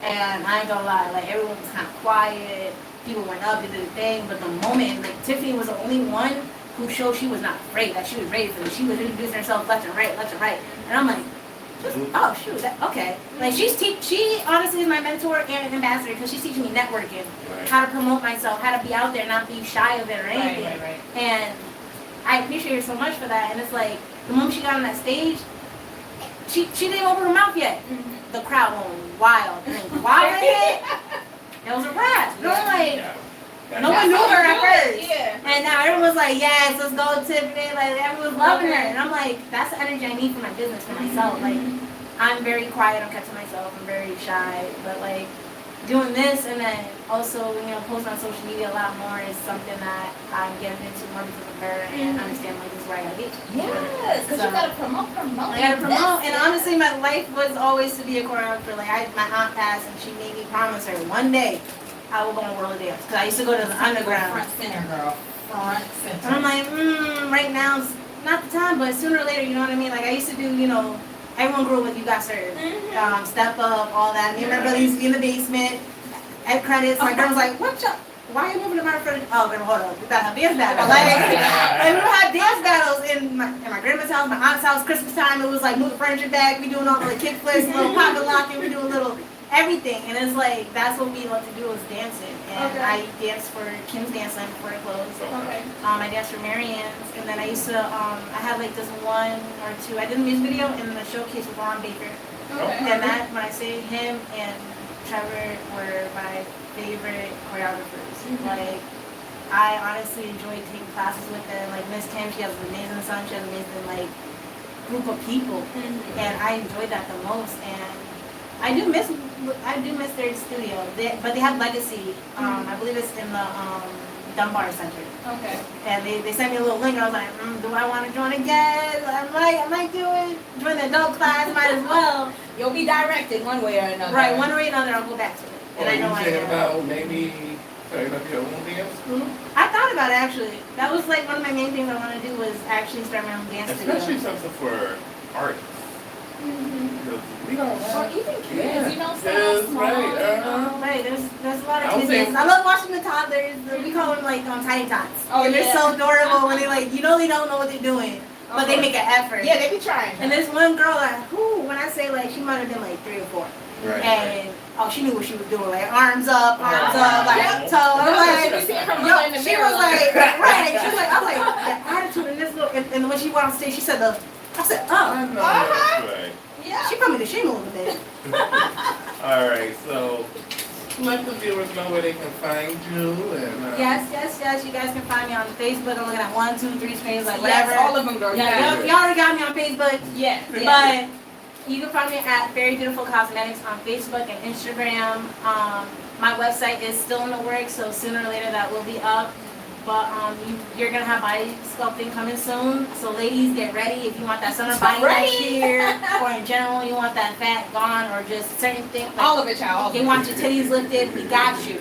and I ain't gonna lie, like everyone was kind of quiet. People went up, they did a thing, but the moment, like Tiffany was the only one who showed she was not afraid, that she was ready for it. She was introducing herself left and right, and I'm like, oh shoot, okay. Like she honestly is my mentor and ambassador because she's teaching me networking, how to promote myself, how to be out there, not be shy of it or anything. Right. And I appreciate her so much for that. And it's like the moment she got on that stage, she didn't open her mouth yet. The crowd went wild. And then guava hit. It was a wrap. No one knew her at first. Yeah. And now everyone's like, yes, let's go, Tiffany. Like, everyone's loving her. And I'm like, that's the energy I need for my business, for myself. Like, I'm very quiet. I'm kept to myself. I'm very shy. But, like, doing this and then also, posting on social media a lot more is something that I'm getting into more because of her and understand, like, this is where I gotta be. Yes, because you gotta promote. I gotta promote. And honestly, my life was always to be a choreographer. Like, my aunt passed and she made me promise her one day I will go on World of Dance. Because I used to go to the underground. Front center, girl. Front center. And I'm like, right now's not the time, but sooner or later, you know what I mean? Like, I used to do, everyone grew up with You Got Served. Step Up, all that. Me and my brother used to be in the basement at credits. My girl was like, why are you moving to my friend? Oh, girl, hold up. We gotta have dance battles. And we would have dance battles in my grandma's house, my aunt's house, Christmas time. It was like, move the furniture back. We doing all the kick flips, little pocket locking. We doing little everything. And it's like, that's what we love to do is dancing. And I danced for Kim's Dance Line before it closed. I danced for Marianne's. And then I used to, I had like this one or two. I did a music video and the showcase with Ron Baker. And that, when I say him and Trevor were my favorite choreographers. Like, I honestly enjoyed taking classes with them. Like Miss Kim, she has an amazing son, she has an amazing like group of people, and I enjoyed that the most. And I do miss their studio, but they have Legacy. I believe it's in the Dunbar Center. Okay. And they sent me a little link. I was like, do I want to join again? I might do it. Join the adult class, might as well. You'll be directed one way or another. Right, one way or another, I'll go back to it. And I know I am. About maybe starting up your own dance school? I thought about it actually. That was like one of my main things I want to do was actually start my own dance studio. Especially something for artists. We don't Or even kids, Yeah. you know, Yes, small. Right, there's a lot I of was kids. saying- I love watching the toddlers. We call them like tiny tots. Oh, and they're yeah. so adorable when they like, they don't know what they're doing, but they make an effort. Yeah, they be trying. And there's one girl that, when I say like, she might have been like 3 or 4. Right. And she knew what she was doing, like arms up, like Yeah. so. I'm like, You see her yo, in the she mirror, was like, right. She was like, I was like, the attitude in this little, and when she went on stage, she said I said, I know that's right. Yeah. she put me to shame a little bit. All right, so let the viewers know where they can find you and. Yes. You guys can find me on Facebook. I'm looking at 1, 2, 3 screens, like Yes, whatever. all of them, girl. Yeah, y'all already got me on Facebook. Yes. But you can find me at Very Beautiful Cosmetics on Facebook and Instagram. My website is still in the works, so sooner or later that will be up. But you're gonna have body sculpting coming soon. So ladies, get ready if you want that summer body next year, or in general you want that fat gone, or just certain things. Like, All of it, child. you want your titties lifted, we got you.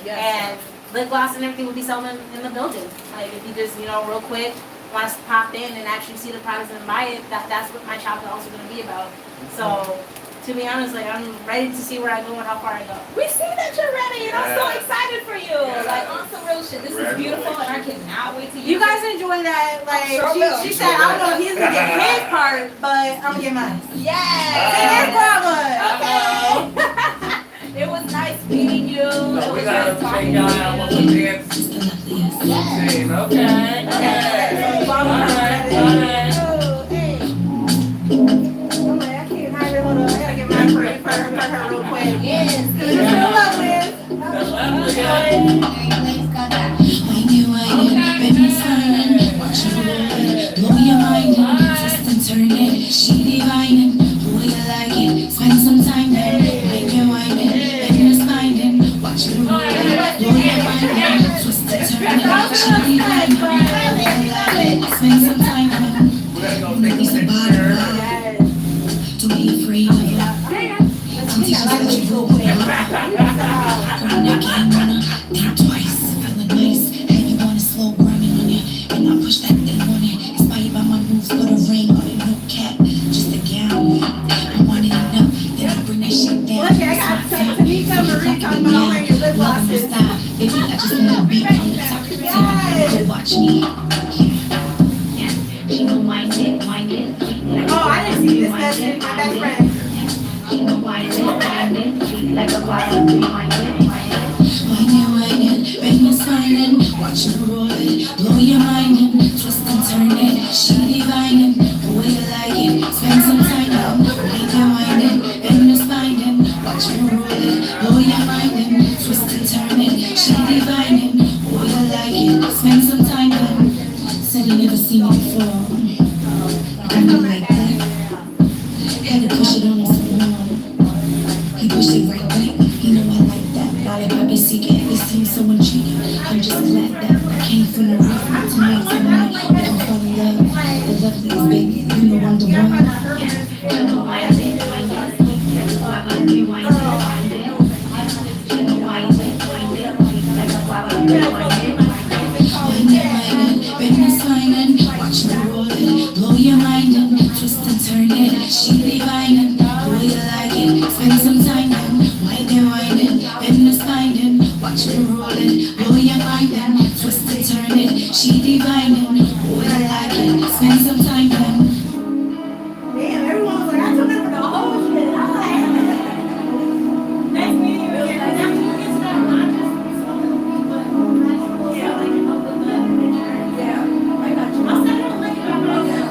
Yes. And lip gloss and everything will be selling in the building. Like if you just real quick want to pop in and actually see the products and buy it, that's what my shop is also gonna be about. So. To be honest, like I'm ready to see where I go and how far I go. We see that you're ready, and I'm so excited for you. Like on some real shit. This is beautiful, and I cannot wait to use You guys enjoy that? Like sure will. she said, I don't know if he's gonna get his part, but I'm gonna get mine. Yes. Okay. It was nice meeting you. So we gotta take y'all out with a dance. Okay. All right. I'm like, I can't hardly hold on. I gotta get mine for her real quick. Yes. Cause it's real lovely. When you ain't baby signing, watch you blow your mind, twist and turn it, she divining, who you like it, spend some time there, when you whining, baby you're spinding, watch you blow your mind, twist and turn it, she divining, who you like it, spend some time there. It's the bottom line. Don't be afraid of it. Some teachers let you go with it. From that game runner, think twice, feeling nice. And you want to slow grinding on you, and I push that thing on you. Inspired by my moves, put a ring on it, no cap, just a gown. I want it enough, then I bring that shit down. Okay, I got Tamika Marie talking about wearing your lip glosses. Baby, I just want to be on the top of the table. Watch me. She gon' wind it. Oh, I didn't see this. That's my best friend. She gon' wind it, like a wild wind it. Bang your signing, watch you roll it, blow your mind in, twist and turn it, she divining, the way you like it, spend some time now, make your mind in, bang your spine in, watch you roll it, blow your mind in, twist and turn it, she divining, the way you like it, spend some time now. Said you never seen me before. I do like that. Had to push it on him some more. He pushed it right back. You know I like that. If I be seeking, it seems so intriguing. I'm just glad that I came from the roof tonight. If I fall in love, the loveliest baby, you know I'm the one. Watch the roll it, blow your mind and twist and turn it. She divining, the way you like it. Spend some time and winding, bend the spine and watch the roll it, blow your mind and twist and turn it. She divining, the way you like it. Spend some time and. Man, everyone was like, I took it for the whole shit. I'm like, nice meeting you. After you get started, I'm just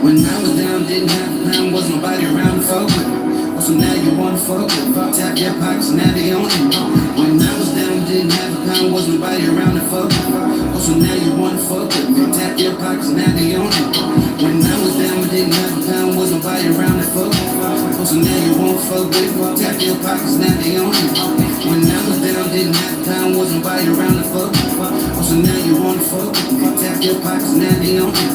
When I was down, didn't have a plan, was nobody around to fuck with. So now you wanna fuck with. Tap your pockets, now they on you. When I was down, didn't have a plan, was nobody around to fuck with. So now you wanna fuck with. Tap your pockets, now they on you. When I was down, didn't have a plan, was nobody around to fuck with. So now you wanna fuck with. Tap your pockets, now they on you. When I was down, didn't have a plan, was nobody around to fuck with. So now you wanna fuck with. Tap your pockets, now they on you.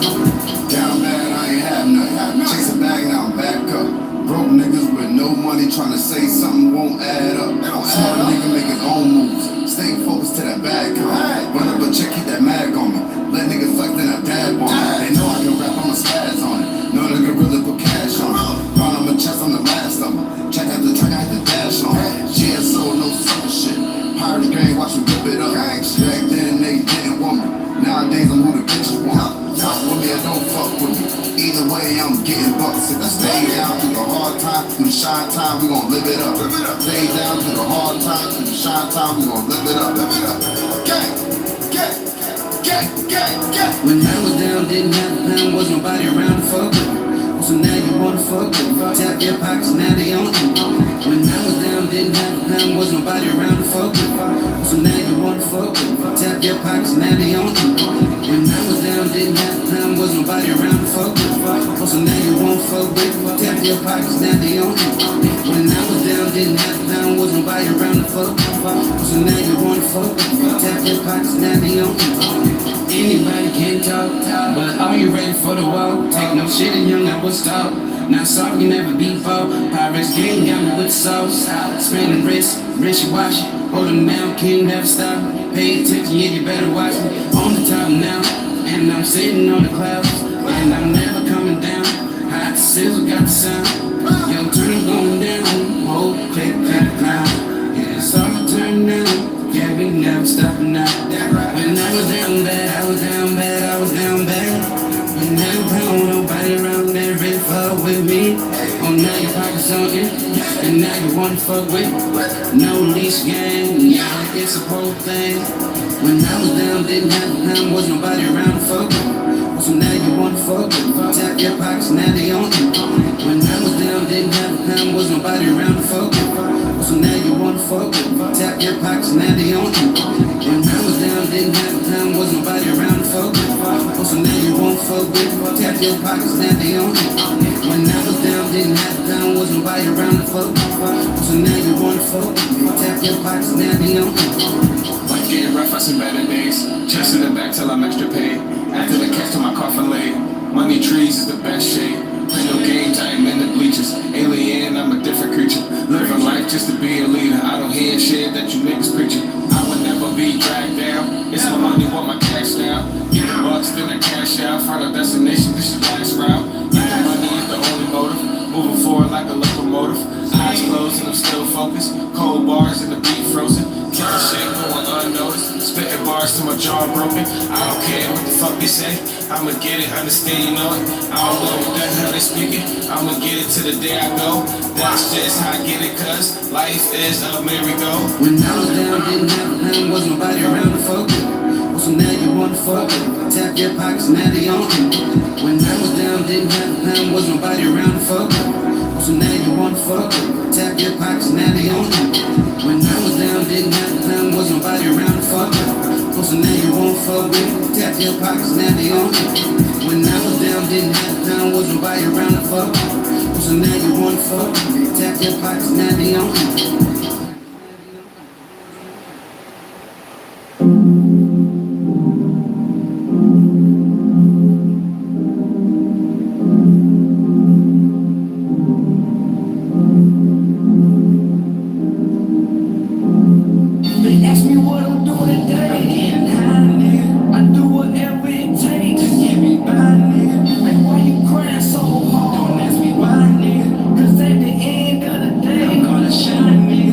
Down bad, I ain't have nothing. Chase a bag, now I'm back up. Broke niggas with no money trying to say something won't add up. Smart nigga make his own moves. Stay focused to that bag come. Run up a check, keep that mag on me. Let niggas flex, then I dab on it. They know I can rap, I'ma spaz on it. No nigga really put cash on it. Round on my chest, I'm the last of them. Check out the track, I had to dash on it. GSO, no sucker shit. Pirate gang, watch me whip it up. Back then they didn't want me. Nowadays I'm who the bitches want. Fuck with me or don't fuck with me. Either way, I'm getting bucks. If Stay down through the hard time, through the shine time, we gon' live it up. Stay down through the hard time, through the shine time, we gon' live it up. Gang, gang, gang, gang, gang. When I was down, didn't have a plan, was nobody around to fuck with. So now you wanna fuck with. Tap your pockets, now they on you. When I was down, didn't have a plan, was nobody around to fuck with. So now you wanna fuck with. Tap your pockets, now they on you. When I was down, didn't have a plan, was nobody around to fuck with. So now you wanna fuck with. Tap your pockets, now they on you. When I was down, didn't have a plan, was nobody around to fuck with. So now you wanna fuck with. Tap your pockets, now they on you. Anybody can talk, but are you ready for the walk? Take no shit and young, I was stop. Not sorry, you never be for. Pirates gang got me with sauce. Spinning wrist, wrist wash. Holding down, king never stop. Pay attention, yeah, you better watch me. On the top now, and I'm sitting on the clouds. And I'm never coming down. Hot sizzle got the sound. Yo, turn it going down. Hold, click, click, clown. Yeah, it's all turn down. Yeah, we never stopping now. When I was down bad, I was down bad, I was down bad. When I was down, nobody around there ready fuck with me. Oh, now your pockets on it, and now you wanna fuck with. No leash gang, yeah, it's a whole thing. When I was down, didn't have a plan, was nobody around to fuck with. So now you wanna fuck with. Tap your pockets, now they on you. When I was down, didn't have a plan, was nobody around to fuck with. So now you wanna fuck with. Tap your pockets, now they on you. When I was down, didn't have a plan, was nobody around to fuck with. So now you wanna fuck with. Tap your pockets, now they on you. When I was down, didn't have a plan, was nobody around to fuck with. So now you wanna fuck with. Tap your pockets, now they on you. Life getting rough, I see better days. Chasing it back till I'm extra paid. After the catch till my coffin laid. Money trees is the best shade. Play no games, I am in the bleachers. Alien, I'm a different creature. Living life just to be a leader. I don't hear shit that you niggas preaching. I would never be dragged down. It's my money, want my cash now. Get the bucks, then I cash out. Final destination, this is last route. Making money is the only motive. Moving forward like a locomotive. Eyes closed and I'm still focused. Cold bars and the beat frozen. Killing shit going unnoticed. Spitting bars till my jaw broken. I don't care what the fuck they say. I'ma get it, understand, you know it. I don't know what the hell they speaking. I'ma get it to the day I go. That's just how I get it, cause life is a merry-go. When I was down, didn't have a plan, was nobody around to fuck with. So now you wanna fuck with. Tap your pockets, now they on you. When I was down, didn't have a plan, was nobody around to fuck with. So now you wanna fuck with. Tap your pockets, now they on you. When I was down, didn't have a plan, was nobody around to fuck with. So now you wanna fuck with. Tap your pockets, now they on you. When I was down, didn't have a plan, was nobody around to fuck with. So now you wanna fuck with. Tap your pockets, now they on you. Shine me.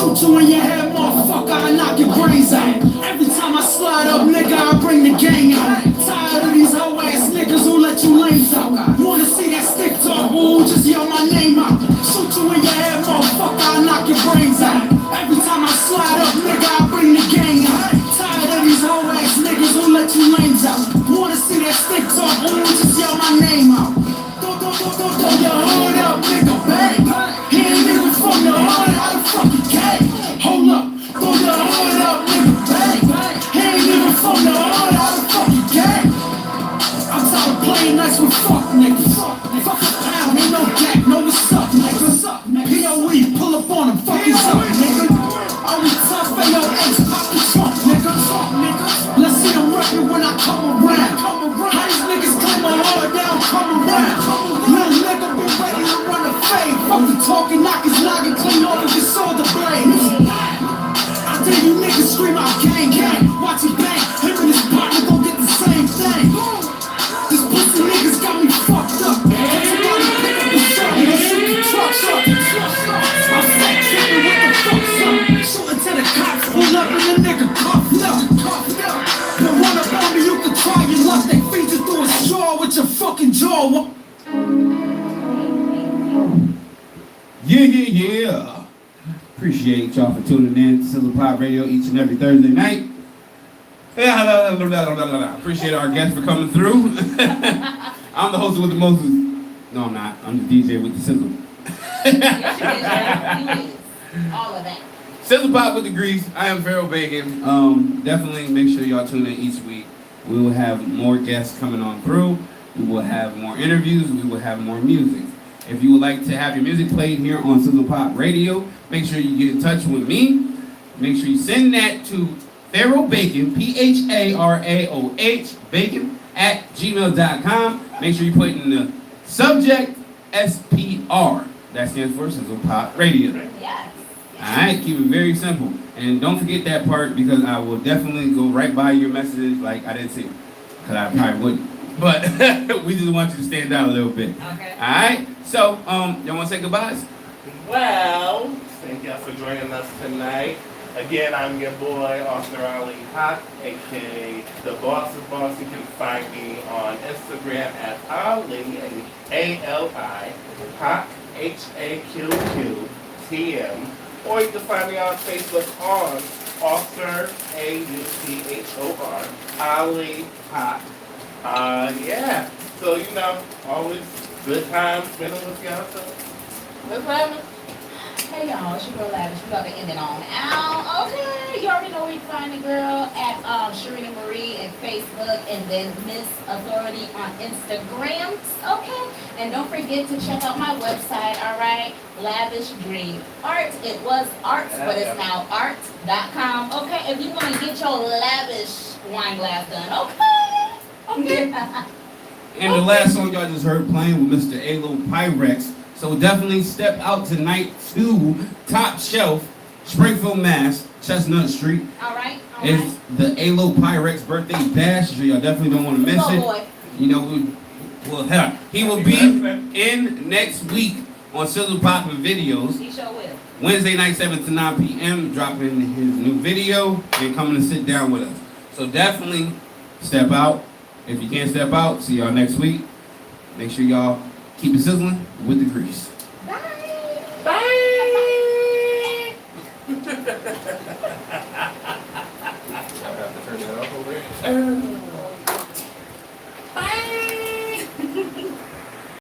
Shoot you in your head, motherfucker, I knock your brains out. Every time I slide up, nigga, I bring the gang out. Tired of these hoe ass niggas who let you lames out. Wanna see that stick talk, ooh, just yell my name out. Shoot you in your head, motherfucker, I knock your brains out. Every time I slide up, nigga, I bring the gang out. Tired of these hoe ass niggas who let you lames out. Wanna see that stick talk, ooh, just yell my name out. Throw your hood up, nigga, bang. He ain't even from the hood, how the fuck you came? Hold up, throw your hood up, nigga, bang. He ain't even from the hood, how the fuck you came? I'm tired of playing nice with fuck niggas. Fuck a pound, ain't no jack, no what's up, nigga. POE, pull up on him, fuck his up, nigga. Are we tough, AOH, pop the trunk, nigga. Let's see them reppin' when I come around. How these niggas claim my hard down, come around. Little nigga be ready to run a fade. Fuck the talking, knock his noggin, clean off if it's all the blades. I dare you niggas scream out gang, gang. Watch it bang, him and his partner gon' get the same thing. These pussy niggas got me fucked up. Somebody pick up the shot and shoot the trucks up. I'm fat trippin' with the fuck's up. Shootin' to the cops, pull up and the nigga cuffed up. But run up on me, you can try your luck. They feed you through a straw with your fucking jaw. Yeah. Appreciate y'all for tuning in to Sizzle Pop Radio each and every Thursday night. Appreciate our guests for coming through. I'm the host with the most. No, I'm not. I'm the DJ with the sizzle. Yes, you is. All of that. Sizzle Pop with the grease. I am Pharaoh Bacon. Definitely make sure y'all tune in each week. We will have more guests coming on through. We will have more interviews. We will have more music. If you would like to have your music played here on Sizzle Pop Radio, make sure you get in touch with me. Make sure you send that to Pharaoh Bacon, PHARAOH, bacon, @gmail.com. Make sure you put in the subject SPR. That stands for Sizzle Pop Radio. Yes. Alright, keep it very simple. And don't forget that part because I will definitely go right by your messages like I didn't see it. Because I probably wouldn't. But we just want you to stand out a little bit. Okay. Alright? So, y'all want to say goodbyes? Well, thank y'all for joining us tonight. Again, I'm your boy, Arthur Ali Hawk, aka The Boss of Boss. You can find me on Instagram at Ali, A-L-I, Hawk, HAQQTM. Or you can find me on Facebook on Arthur, A-U-C-H-O-R, Ali Hawk. Yeah, so always good time spending with y'all. So let's have it. Hey y'all, it's your girl Lavish. We got to end it on out. Okay, you already know where you can find the girl at Sharina Marie and Facebook, and then Miss Authority on Instagram. Okay, and don't forget to check out my website. All right, Lavish Dream Art. It was arts, but it's now art.com. Okay, if you want to get your lavish wine glass done. Okay. And the last song y'all just heard playing with Mr. Alo Pyrex. So definitely step out tonight to Top Shelf, Springfield, Mass, Chestnut Street. All right. It's the Alo Pyrex birthday bash, so y'all definitely don't want to miss it. Boy. He will be in next week on Sizzle Poppin' Videos. He sure will. Wednesday night, 7 to 9 p.m., dropping his new video and coming to sit down with us. So definitely step out. If you can't step out, see y'all next week. Make sure y'all keep it sizzling with the grease. Bye. Bye. I have to turn that off over there.